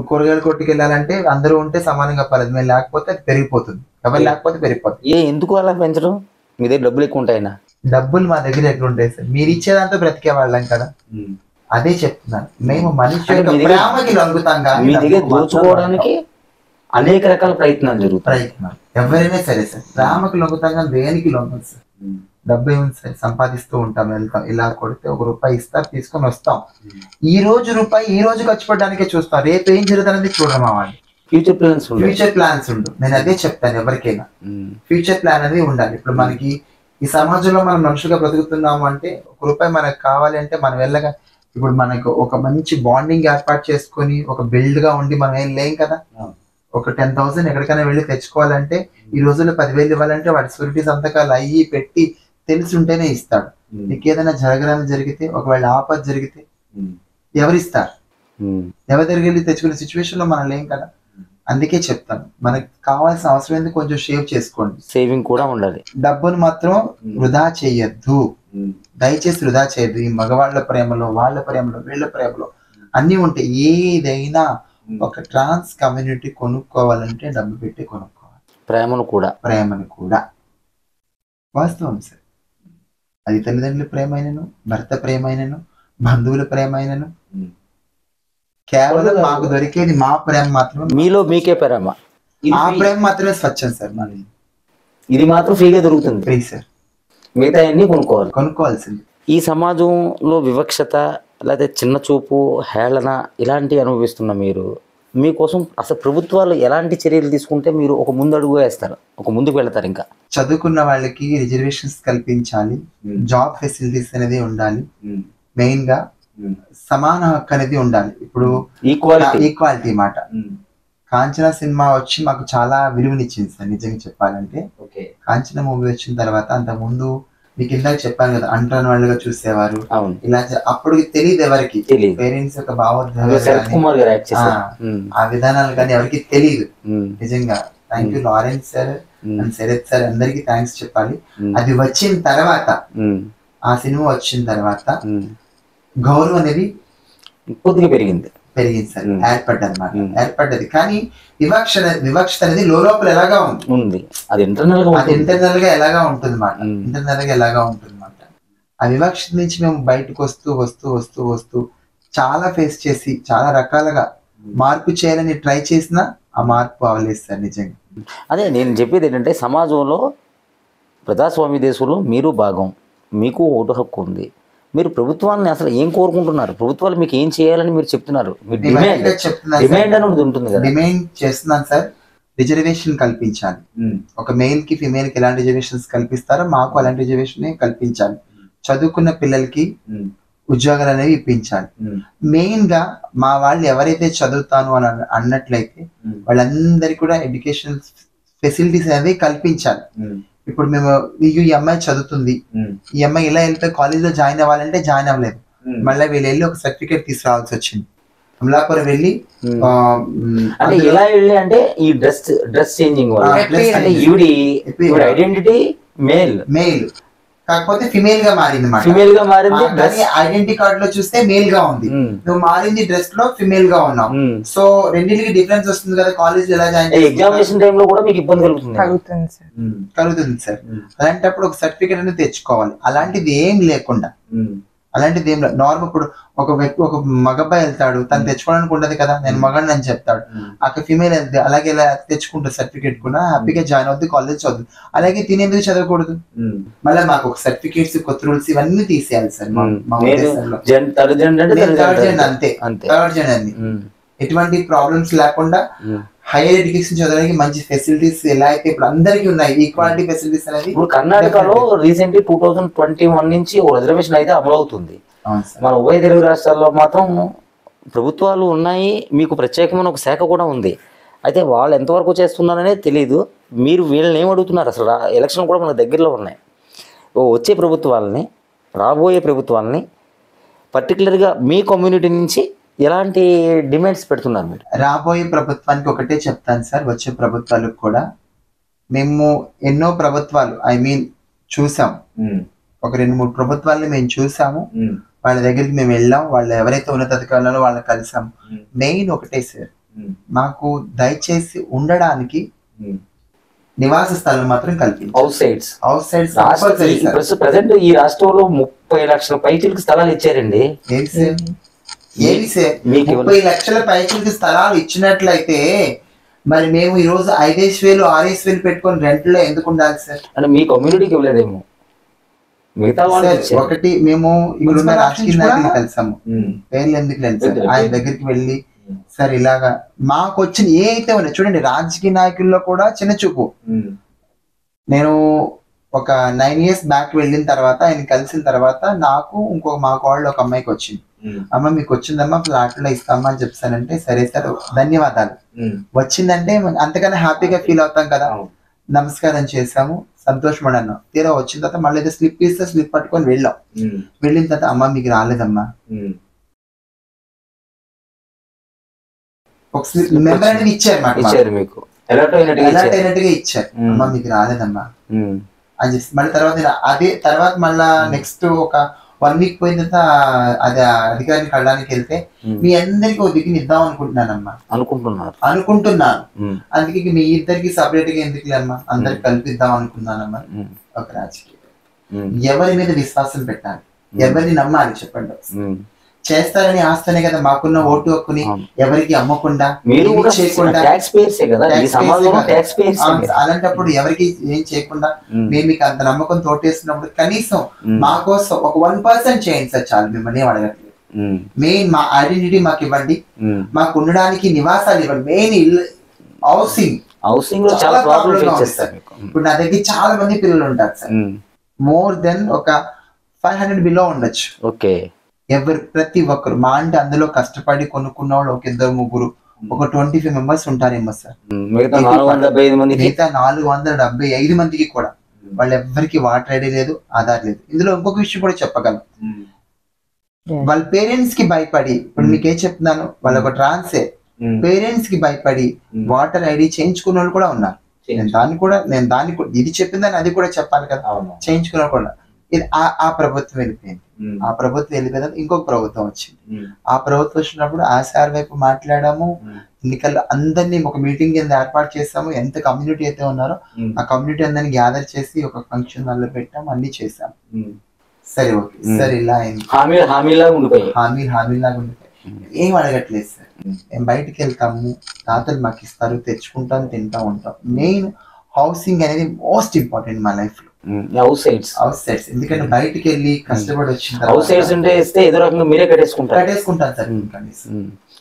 కూరగాయల కొట్టుకు వెళ్ళాలంటే అందరూ ఉంటే సమానంగా పర్లేదు, మేము లేకపోతే అది పెరిగిపోతుంది, ఎవరు లేకపోతే పెరిగిపోతుంది. ఎందుకు అలా పెంచడం? మీ దగ్గర డబ్బులు ఎక్కువ ఉంటాయినా? డబ్బులు మా దగ్గర ఎక్కడ ఉంటాయి సార్, మీరు ఇచ్చేదాంతో బ్రతికే వాళ్ళం కదా. అదే చెప్తున్నాను, మేము మనిషి ప్రేమకి లొంగుతాం కానీ దోచుకోవడానికి అనేక రకాల ప్రయత్నాలు ఎవరైనా సరే సార్ ప్రేమకి లొంగుతాం కానీ దేనికి లొంగదు సార్. డబ్బు ఏముంది సార్, సంపాదిస్తూ ఉంటాం, వెళ్తాం, ఇలా కొడితే ₹1 ఇస్తారు, తీసుకొని వస్తాం. ఈ రోజు రూపాయి ఈ రోజు ఖర్చు పెట్టడానికే చూస్తాం, రేపు ఏం జరుగుతుంది చూడడం. వాళ్ళు ఫ్యూచర్ ప్లాన్స్ ఉండు. నేను అదే చెప్తాను ఎవరికైనా, ఫ్యూచర్ ప్లాన్ అనేది ఉండాలి. ఇప్పుడు మనకి ఈ సమాజంలో మనం మనుషులుగా బ్రతుకుతున్నాము అంటే ₹1 మనకు కావాలి అంటే మనం ఇప్పుడు మనకు ఒక మంచి బాండింగ్ ఏర్పాటు చేసుకొని ఒక బిల్డ్ గా ఉండి మనం ఏం లేం కదా. ఒక 10,000 ఎక్కడికైనా వెళ్ళి తెచ్చుకోవాలంటే ఈ రోజుల్లో 10,000 ఇవ్వాలంటే వాడి షూరిటీ సంతకాలు అయ్యి పెట్టి తెలిసి ఉంటేనే ఇస్తాడు. నీకు ఏదైనా జరగరాని జరిగితే, ఒకవేళ ఆపద జరిగితే ఎవరిస్తారు? ఎవరి దగ్గరికి వెళ్ళి తెచ్చుకునే సిచ్యువేషన్ లో మనం లేం కదా. అందుకే చెప్తాను, మనకు కావాల్సిన అవసరం ఏంది కొంచెం సేవ్ చేసుకోండి. సేవింగ్ కూడా ఉండాలి. డబ్బును మాత్రం వృధా చేయొద్దు, దయచేసి వృధా చేయొద్దు. ఈ మగవాళ్ళ ప్రేమలో, వాళ్ళ ప్రేమలో, వీళ్ళ ప్రేమలో అన్ని ఉంటాయి. ఏదైనా ఒక ట్రాన్స్ కమ్యూనిటీ కొనుక్కోవాలంటే డబ్బు పెట్టి కొనుక్కోవాలి. ప్రేమను కూడా వాస్తవం సార్. అది తల్లిదండ్రుల ప్రేమైనను, భర్త ప్రేమైనను, బంధువుల ప్రేమైనను, కేవలం మాకు దొరికేది మా ప్రేమ మాత్రమే. మీలో మీకే ప్రేమ, ఆ ప్రేమ మాత్రమే స్వచ్ఛం సార్. మరి ఇది మాత్రం ఫ్రీగా దొరుకుతుంది. Free sir. మిగతా అన్ని కొనుక్కోవాల్సింది. ఈ సమాజంలో వివక్షత, లేకపోతే చిన్న చూపు, హేళన ఇలాంటివి అనుభవిస్తున్న మీరు, మీకోసం అసలు ప్రభుత్వాలు ఎలాంటి చర్యలు తీసుకుంటే మీరు ఒక ముందడుగు వేస్తారు, ఒక ముందుకు వెళ్తారు? ఇంకా చదువుకున్న వాళ్ళకి రిజర్వేషన్స్ కల్పించాలి, జాబ్ ఫెసిలిటీస్ అనేది ఉండాలి, మెయిన్ గా సమాన హక్కు అనేది ఉండాలి. ఇప్పుడు ఈక్వాలిటీ మాట. కాంచన సినిమా వచ్చి మాకు చాలా విలువనిచ్చింది సార్ నిజంగా చెప్పాలంటే. కాంచన మూవీ వచ్చిన తర్వాత, అంత ముందు మీకు ఇందాక చెప్పాను కదా, అంటరాని వాళ్ళుగా చూసేవారు. ఇలా అప్పుడు తెలియదు ఎవరికి, పేరెంట్స్ యొక్క భావోద్వేగాలు, ఆ విధానాలు కానీ ఎవరికి తెలియదు. నిజంగా thank you Lawrence sir and Sharath sir, అందరికి థ్యాంక్స్ చెప్పాలి. అది వచ్చిన తర్వాత, ఆ సినిమా వచ్చిన తర్వాత గౌరవం అనేది కొద్దిగా పెరిగింది సార్, ఏర్పడ్డది. కానీ వివక్షత అనేది లోపల ఎలాగా ఉంది, అది ఇంటర్నల్ గా ఎలాగా ఉంటుంది మాట. ఆ వివక్షత నుంచి మేము బయటకు వస్తూ చాలా ఫేస్ చేసి, చాలా రకాలుగా మార్పు చేయాలని ట్రై చేసినా ఆ మార్పు అవ్వలేదు సార్ నిజంగా. అదే నేను చెప్పేది ఏంటంటే, సమాజంలో ప్రజాస్వామ్య దేశంలో మీరు భాగం, మీకు ఓటు హక్కు ఉంది. మీరు ప్రభుత్వాన్ని అసలు ఏం కోరుకుంటున్నారు? ప్రభుత్వాలు మీకు ఏం చేయాలని మీరు చెప్తున్నారు? డిమాండ్ అనేది ఉంటుంది కదా. డిమాండ్ చేస్తున్నాను సార్, రిజర్వేషన్ కల్పించాలి. ఒక మెయిల్ కి ఫిమేల్ కి ఎలాంటి రిజర్వేషన్స్ కల్పిస్తారో మాకు అలాంటి రిజర్వేషన్ కల్పించాలి. చదువుకున్న పిల్లలకి ఉద్యోగాలు అనేవి ఇప్పించాలి. మెయిన్ గా మా వాళ్ళు ఎవరైతే చదువుతాను అని అన్నట్లయితే వాళ్ళందరికీ కూడా ఎడ్యుకేషన్ ఫెసిలిటీస్ అనేవి కల్పించాలి. ఇప్పుడు మేము ఈ అమ్మాయి చదువుతుంది, ఈ అమ్మాయి ఇలా వెళ్ళిపోయి కాలేజ్ లో జాయిన్ అవ్వాలంటే జాయిన్ అవ్వలేదు. మళ్ళీ వీళ్ళు వెళ్ళి ఒక సర్టిఫికేట్ తీసుకురావాల్సి వచ్చింది. అమలాపురం వెళ్ళి ఇలా వెళ్ళి అంటే ఈ డ్రెస్ చేంజింగ్ ఐడెంటిటీ మేల్ కాకపోతే ఫిమేల్ గా మారింది. ఐడెంటిటీ కార్డ్ లో చూస్తే మేల్ గా ఉంది, నువ్వు మారింది డ్రెస్ లో ఫిమేల్ గా ఉన్నావు. సో రెండింటికి డిఫరెన్స్ వస్తుంది కదా. కాలేజ్ ఎలా జాయిన్ ఎగ్జామినేషన్ టైం లో కూడా మీకు ఇబ్బంది కలుగుతుంది సార్. అలాంటప్పుడు ఒక సర్టిఫికేట్ అనేది తెచ్చుకోవాలి. అలాంటిది ఏం లేకుండా, నార్మల్ ఇప్పుడు ఒక వ్యక్తి, ఒక మగబ్బాయి వెళ్తాడు, తను తెచ్చుకోవడానికి ఉండదు కదా, నేను మగండి అని చెప్తాడు. అక్కడ ఫిమేల్ వెళ్తే అలాగే ఇలా తెచ్చుకుంటారు సర్టిఫికేట్ కూడా, హ్యాపీగా జాయిన్ అవుద్ది, కాలేజ్ చదువు. అలాగే తినేందుకు చదవకూడదు. మళ్ళీ మాకు ఒక సర్టిఫికేట్స్, కొత్త రూల్స్ ఇవన్నీ తీసేయాలి సార్. థర్డ్ జెండర్ అన్ని ఎటువంటి ప్రాబ్లమ్స్ లేకుండా హైయర్ ఎడ్యుకేషన్ చదవడానికి మంచి ఫెసిలిటీస్ ఎలా అయితే ఇప్పుడు అందరికీ ఉన్నాయి, ఈక్వాలిటీ ఫెసిలిటీస్ అనేది. ఇప్పుడు కర్ణాటకలో రీసెంట్లీ 2021 నుంచి ఓ రిజర్వేషన్ అయితే అమలు అవుతుంది. మన ఉభయ తెలుగు రాష్ట్రాల్లో మాత్రం ప్రభుత్వాలు ఉన్నాయి, మీకు ప్రత్యేకమైన ఒక శాఖ కూడా ఉంది. అయితే వాళ్ళు ఎంతవరకు చేస్తున్నారనే తెలియదు. మీరు వీళ్ళని ఏం అడుగుతున్నారు? అసలు ఎలక్షన్ కూడా మన దగ్గరలో ఉన్నాయి. వచ్చే ప్రభుత్వాలని, రాబోయే ప్రభుత్వాలని పర్టికులర్గా మీ కమ్యూనిటీ నుంచి ఎలాంటి డిమాండ్స్ పెడుతున్నారు మీరు? రాబోయే ప్రభుత్వానికి ఒకటే చెప్తాను సార్, వచ్చే ప్రభుత్వాలకు కూడా మేము ఎన్నో ప్రభుత్వాలు చూసాం. ఒక 2-3 ప్రభుత్వాలని మేము చూసాము. వాళ్ళ దగ్గరికి మేము వెళ్ళాం, వాళ్ళు ఎవరైతే ఉన్నతాధికారులలో వాళ్ళని కలిసాం. మెయిన్ ఒకటే సార్, మాకు దయచేసి ఉండడానికి నివాస స్థలం మాత్రం కల్పించాలి. అవుట్ సైడ్స్ ప్రెసెంట్ ఈ రాష్ట్రంలో 30 లక్షల పైచిలకు స్థలాలు ఇచ్చారండి. ఏవి సార్ 30 లక్షల పైచిలకు స్థలాలు ఇచ్చినట్లయితే మరి మేము ఈ రోజు 5,000 6,000 పెట్టుకొని రెంట్ లో ఎందుకు ఉండాలి సార్? అంటే మీ కమ్యూనిటీకి ఇవ్వలేదేమో. మిగతా ఒకటి మేము ఇప్పుడున్న రాజకీయ నాయకులు కలిసాము, పేర్లు ఎందుకు లేదు సార్, ఆయన దగ్గరికి వెళ్ళి సార్ ఇలాగా మాకు వచ్చిన ఏ అయితే ఉన్నాయి చూడండి, రాజకీయ నాయకుల్లో కూడా చిన్న చూపు. నేను ఒక 9 years బ్యాక్ వెళ్ళిన తర్వాత ఆయన కలిసిన తర్వాత నాకు ఇంకొక మా కాళ్ళు ఒక అమ్మాయికి వచ్చింది. అమ్మ మీకు వచ్చిందమ్మా ఫ్లాట్ లో ఇస్తామా అని చెప్తానంటే సరే సార్ ధన్యవాదాలు. వచ్చిందంటే అంతకన్నా హ్యాపీగా ఫీల్ అవుతాం కదా. నమస్కారం చేసాము, సంతోషపడన్నాం. తీరా వచ్చిన తర్వాత మళ్ళీ ఏదో స్లిప్ ఇస్తే స్లిప్ పట్టుకొని వెళ్ళాం. వెళ్ళిన తర్వాత అమ్మ మీకు రాలేదమ్మా, ఒక స్లిప్ మెమరాండం ఇచ్చారు మీకు, అలర్ట్ అయినట్టుగా ఇచ్చారు. అమ్మ మీకు రాలేదమ్మా అని చెప్పి మళ్ళీ తర్వాత మళ్ళా నెక్స్ట్ ఒక 1 week పోయిన తర్వాత అది అధికారిని కళ్ళడానికి వెళ్తే మీ అందరికి ఒక దిక్కుని ఇద్దాం అనుకుంటున్నానమ్మా అనుకుంటున్నాను, అందుకే మీ ఇద్దరికి సపరేట్ గా ఎందుకు అమ్మా అందరికి కల్పిద్దాం అనుకున్నానమ్మా. ఒక రాజకీయ ఎవరి మీద విశ్వాసం పెట్టాలి, ఎవరిని నమ్మాలి చెప్పండి. చేస్తారని ఆస్తనే కదా మాకున్న ఓటు హక్కుని ఎవరికి అమ్మకుండా చేయకుండా, అలాంటప్పుడు ఎవరికి ఏం చేయకుండా మేము మీకు అంత నమ్మకం తోటేస్తున్నప్పుడు కనీసం మా కోసం ఒక 1% చేయండి సార్ చాలు, మిమ్మల్ని అడగట్లేదు. మెయిన్ మా ఐడెంటిటీ మాకు ఇవ్వండి, మాకు ఉండడానికి నివాసాలు ఇవ్వండి. మెయిన్ ఇల్లు హౌసింగ్ చాలా ప్రాబ్లం చేస్తారు. ఇప్పుడు నా దగ్గర చాలా మంది పిల్లలు ఉంటారు సార్, మోర్ దెన్ ఒక 500 బిలో ఉండొచ్చు. ఓకే, ప్రతి ఒక్కరు మా అంటే అందులో కష్టపడి కొనుక్కున్న వాళ్ళు ఒక 2-3 ఒక 25 members ఉంటారేమో సార్. మిగతా 475 మందికి కూడా వాళ్ళు ఎవ్వరికి వాటర్ ఐడి లేదు, ఆధార్ లేదు. ఇందులో ఇంకొక విషయం కూడా చెప్పగలను, వాళ్ళ పేరెంట్స్ కి భయపడి, ఇప్పుడు మీకేం చెప్తున్నాను, వాళ్ళ ఒక ట్రాన్సే పేరెంట్స్ కి భయపడి వాటర్ ఐడి చేయించుకున్న వాళ్ళు కూడా ఉన్నారు. నేను దాన్ని ఇది చెప్పిందని అది కూడా చెప్పాలి కదా, చేయించుకున్న కూడా. ఇది ఆ ప్రభుత్వం వెళ్ళిపోయింది. ఆ ప్రభుత్వం వెళ్ళిపోయిన ఇంకొక ప్రభుత్వం వచ్చింది. ఆ ప్రభుత్వం వచ్చినప్పుడు ఆ సార్ వైపు మాట్లాడాము, ఎన్నికల్లో అందరినీ ఒక మీటింగ్ కింద ఏర్పాటు చేసాము. ఎంత కమ్యూనిటీ అయితే ఉన్నారో ఆ కమ్యూనిటీ అందరినీ గ్యాదర్ చేసి ఒక ఫంక్షన్ హాల్లో పెట్టాము, అన్ని చేసాము. సరే ఓకే సార్, ఇలా హామీలాగా ఉండిపోయి ఏం అడగట్లేదు సార్. మేము బయటకు వెళ్తాము, తాతలు మాకు ఇస్తారు, తెచ్చుకుంటాం, తింటా ఉంటాం. మెయిన్ హౌసింగ్ అనేది మోస్ట్ ఇంపార్టెంట్ మా లైఫ్ లో. హౌస్ సైడ్స్ ఎందుకంటే బయటికి వెళ్ళి కష్టపడి వచ్చిన హౌస్ సైడ్స్ ఉంటే ఇస్తే ఏదో రకంగా మీరే కట్టేసుకుంటారు సార్.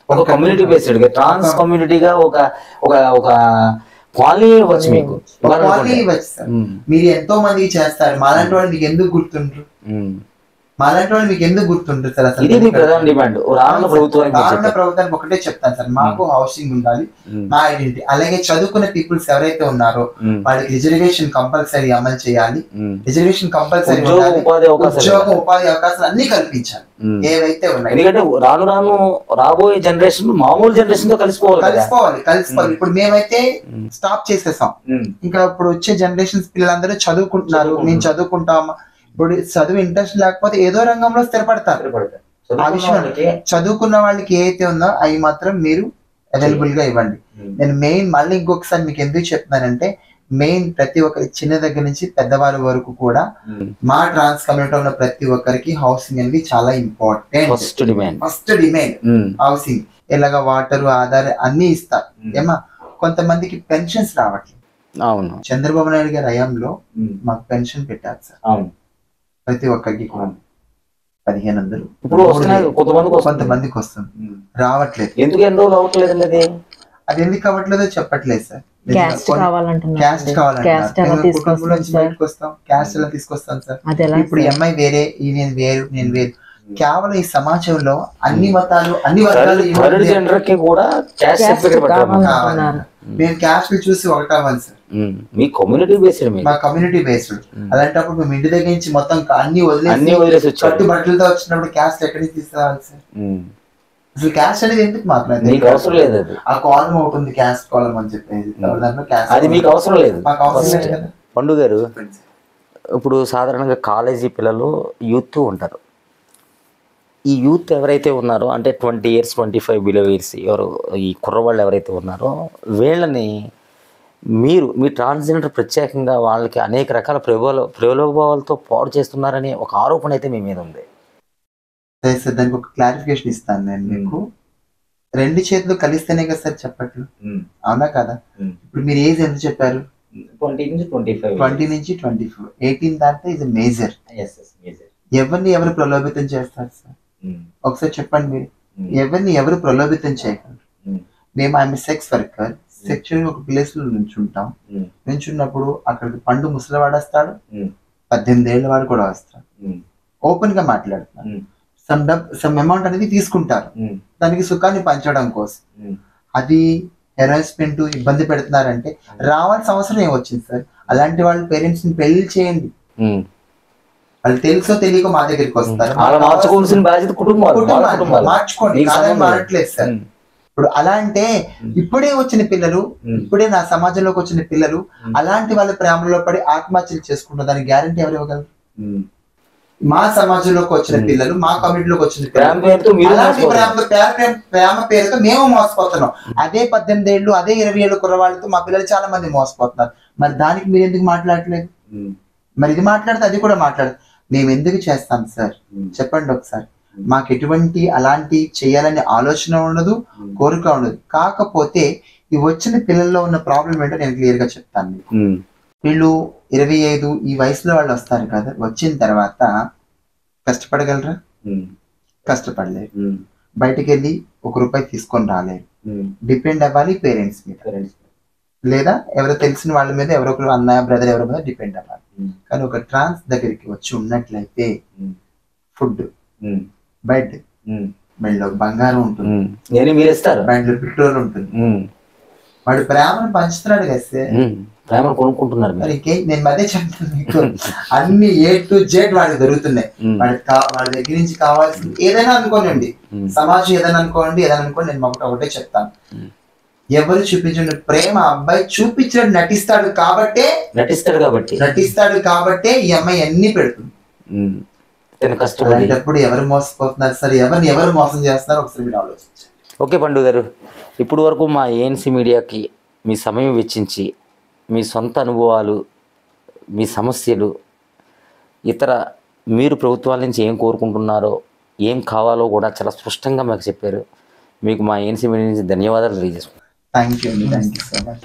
ఒక కమ్యూనిటీ బేస్డ్ గా ట్రాన్స్ కమ్యూనిటీగా ఒక కాలనీ ఇవ్వచ్చు, మీకు కాలనీ ఇవ్వచ్చు సార్. మీరు ఎంతో మంది చేస్తారు, మాలాంటి వాళ్ళు మీకు ఎందుకు గుర్తుండ్రు, సార్? అసలు ఇది ప్రధాన డిమాండ్ రానున్న ప్రభుత్వానికి ఒకటే చెప్తాను సార్, మాకు హౌసింగ్ ఉండాలి, మా ఐడెంటిటీ. అలాగే చదువుకున్న పీపుల్స్ ఎవరైతే ఉన్నారో వాళ్ళకి రిజర్వేషన్ కంపల్సరీ అమలు చేయాలి, రిజర్వేషన్ కంపల్సరీ ఉద్యోగం ఉపాధి అవకాశాలు అన్ని కల్పించాలి ఏవైతే ఉన్నాయి. ఎందుకంటే రాబోయే జనరేషన్ మామూలు జనరేషన్ తో కలిసిపోవాలి. ఇప్పుడు మేమైతే స్టాప్ చేసేసాం, ఇంకా ఇప్పుడు వచ్చే జనరేషన్స్ పిల్లలందరూ చదువుకుంటున్నారు, నేను చదువుకుంటామా. ఇప్పుడు చదువు ఇంట్రెస్ట్ లేకపోతే ఏదో రంగంలో స్థిరపడతారు. ఆ విషయం చదువుకున్న వాళ్ళకి ఏదైతే ఉందో అవి మాత్రం మీరు అవైలబుల్ గా ఇవ్వండి. నేను మెయిన్ మళ్ళీ ఇంకొకసారి మీకు ఎందుకు చెప్తున్నానంటే, మెయిన్ ప్రతి ఒక్కరి చిన్న దగ్గర నుంచి పెద్దవారి వరకు కూడా మా ట్రాన్స్ కమ్యూనిటీ ఉన్న ప్రతి ఒక్కరికి హౌసింగ్ అనేది చాలా ఇంపార్టెంట్. First demand housing. ఇలాగ వాటర్, ఆధార్ అన్ని ఇస్తారు. ఏమా కొంతమందికి పెన్షన్స్ రావట్లేదు. అవును, చంద్రబాబు నాయుడు గారి హయాంలో మాకు పెన్షన్ పెట్టారు సార్. ప్రతి ఒక్కరికి 1500 కొంతమందికి వస్తుంది, రావట్లేదు. ఎందుకు ఎన్రోల్ అవ్వట్లేదు? అది ఎందుకు అవ్వట్లేదో చెప్పట్లేదు సార్. క్యాస్ట్ కావాలంటున్నారు. క్యాస్ట్ ఎలా తీసుకొస్తాం సార్? ఇప్పుడు ఎంఐ వేరే, నేను వేరు, నేను వేరు. కేవలం ఈ సమాజంలో అన్ని మతాలు, అన్ని వర్గాలు మేము క్యాస్ట్ చూసి ఒకటి అవ్వాలి సార్. మీ కమ్యూనిటీ బేస్డ్, మా కమ్యూనిటీ బేస్డ్. అలాంటప్పుడు మేము ఇంటి దగ్గర నుంచి మొత్తం అన్ని వదిలేసి కట్టు బట్టలతో వచ్చినప్పుడు క్యాస్ట్ ఎక్కడి నుంచి తీసుకురావాలి సార్? అసలు క్యాస్ట్ అనేది ఎందుకు మాట్లాడదు? అవసరం లేదు. ఆ కాలం ఒకటి ఉంది, క్యాస్ట్ కాలం అని చెప్పేది, అది మీకు అవసరం లేదు. మాకు అవసరం లేదు కదా. పండు గారు, ఇప్పుడు సాధారణంగా కాలేజీ పిల్లలు యూత్ ఉంటారు. ఈ యూత్ ఎవరైతే ఉన్నారో, అంటే 20 years 25 బిలో ఇయర్స్ ఎవరు ఈ కుర్రవాళ్ళు ఎవరైతే ఉన్నారో, వీళ్ళని మీ ట్రాన్స్జెండర్ ప్రత్యేకంగా వాళ్ళకి అనేక రకాల ప్రలోభాలతో పాడు చేస్తున్నారని ఒక ఆరోపణ అయితే మీ మీద ఉంది. సార్ దానికి ఒక క్లారిఫికేషన్ ఇస్తాను నేను మీకు. 2 చేతులు కలిస్తేనే కదా సార్ చెప్పట్లు, అవునా కదా? ఇప్పుడు మీరు ఏజ్ ఎంత చెప్పారు? 20 నుంచి 25. 20 నుంచి 24. 18 దాకా ఇది మేజర్. ఎవరిని ఎవరు ప్రలోభితం చేస్తారు సార్? ఒకసారి చెప్పండి మీరు. ఎవరిని ఎవరు ప్రలోభితం చేయగలరు? మేము ఆమె సెక్స్ వర్కర్, సెక్చువల్ ఒక ప్లేస్ లో నుంచుంటాం. నుంచున్నప్పుడు అక్కడికి పండు ముసలివాడు వస్తాడు, 18 ఏళ్ళ వాడు కూడా వస్తాడు. ఓపెన్ గా మాట్లాడుతున్నారు. సమ్ అమౌంట్ అనేది తీసుకుంటారు దానికి సుఖాన్ని పంచడం కోసం. అది హెరాస్మెంట్, ఇబ్బంది పెడుతున్నారంటే రావాల్సిన అవసరం ఏమొచ్చింది సార్? అలాంటి వాళ్ళ పేరెంట్స్ ని పెళ్లి చేయండి. వాళ్ళు తెలుసో తెలియక మా దగ్గరికి వస్తారు. మార్చుకోండి, మారట్లేదు సార్. ఇప్పుడు అలా అంటే ఇప్పుడే వచ్చిన పిల్లలు, ఇప్పుడే నా సమాజంలోకి వచ్చిన పిల్లలు అలాంటి వాళ్ళ ప్రేమలో పడి ఆత్మహత్యలు చేసుకున్న దానికి గ్యారంటీ ఎవరు ఇవ్వగలరు? మా సమాజంలోకి వచ్చిన పిల్లలు, మా కమ్యూనిటీలోకి వచ్చిన ప్రేమ పేరుతో మేము మోసపోతున్నాం. అదే 18 ఏళ్ళు, అదే 20 ఏళ్ళు కుర్రవాళ్ళతో మా పిల్లలు చాలా మంది మోసపోతున్నారు. మరి దానికి మీరు ఎందుకు మాట్లాడట్లేదు? మరి ఇది మాట్లాడితే అది కూడా మాట్లాడదు. మేము ఎందుకు చేస్తాం సార్ చెప్పండి ఒకసారి. మాకు ఎటువంటి అలాంటి చేయాలనే ఆలోచన ఉండదు, కోరిక ఉండదు. కాకపోతే ఈ వచ్చిన పిల్లల్లో ఉన్న ప్రాబ్లం ఏంటో నేను క్లియర్ గా చెప్తాను మీకు. వీళ్ళు 25 ఈ వయసులో వాళ్ళు వస్తారు కదా, వచ్చిన తర్వాత కష్టపడగలరా? కష్టపడలేరు. బయటికి వెళ్ళి ₹1 తీసుకొని రాలేరు. డిపెండ్ అవ్వాలి పేరెంట్స్ మీద, లేదా ఎవరో తెలిసిన వాళ్ళ మీద, ఎవరో ఒకరు అన్న బ్రదర్ ఎవరో మీద డిపెండ్ అవ్వాలి. కానీ ఒక ట్రాన్స్ దగ్గరికి వచ్చి ఉన్నట్లయితే ఫుడ్, బెడ్, బెడ్లో బంగారం ఉంటుంది, బెడ్లో పెట్రోల్ ఉంటుంది. వాడు ప్రేమను పంచుతున్నాడు కదా సార్, ప్రేమ కొనుక్కుంటున్నారు. మరి నేను అదే చెప్తాను మీకు. అన్ని A to Z వాడికి దొరుకుతున్నాయి. వాడి దగ్గర నుంచి కావాల్సింది ఏదైనా అనుకోనండి, సమాజం ఏదైనా అనుకోండి, ఏదైనా అనుకోండి. నేను ఒకటే చెప్తాను, ఎవరు చూపించండి ప్రేమ అబ్బాయి చూపించాడు, నటిస్తాడు కాబట్టే ఈ అమ్మాయి అన్ని పెడుతుంది. అలాంటప్పుడు ఎవరు మోసపోతున్నారు సార్? ఎవరు మోసం చేస్తున్నారు ఒకసారి మీరు ఆలోచించండి. ఓకే పండు గారు, ఇప్పుడు వరకు మా ఏఎన్సీ మీడియాకి మీ సమయం వెచ్చించి మీ సొంత అనుభవాలు, మీ సమస్యలు, ఇతర మీరు ప్రభుత్వాల నుంచి ఏం కోరుకుంటున్నారో, ఏం కావాలో కూడా చాలా స్పష్టంగా మాకు చెప్పారు. మీకు మా ఏఎన్సీ మీడియా నుంచి ధన్యవాదాలు తెలియజేసుకుంటాం. థ్యాంక్ యూ అండి, థ్యాంక్ యూ సో మచ్.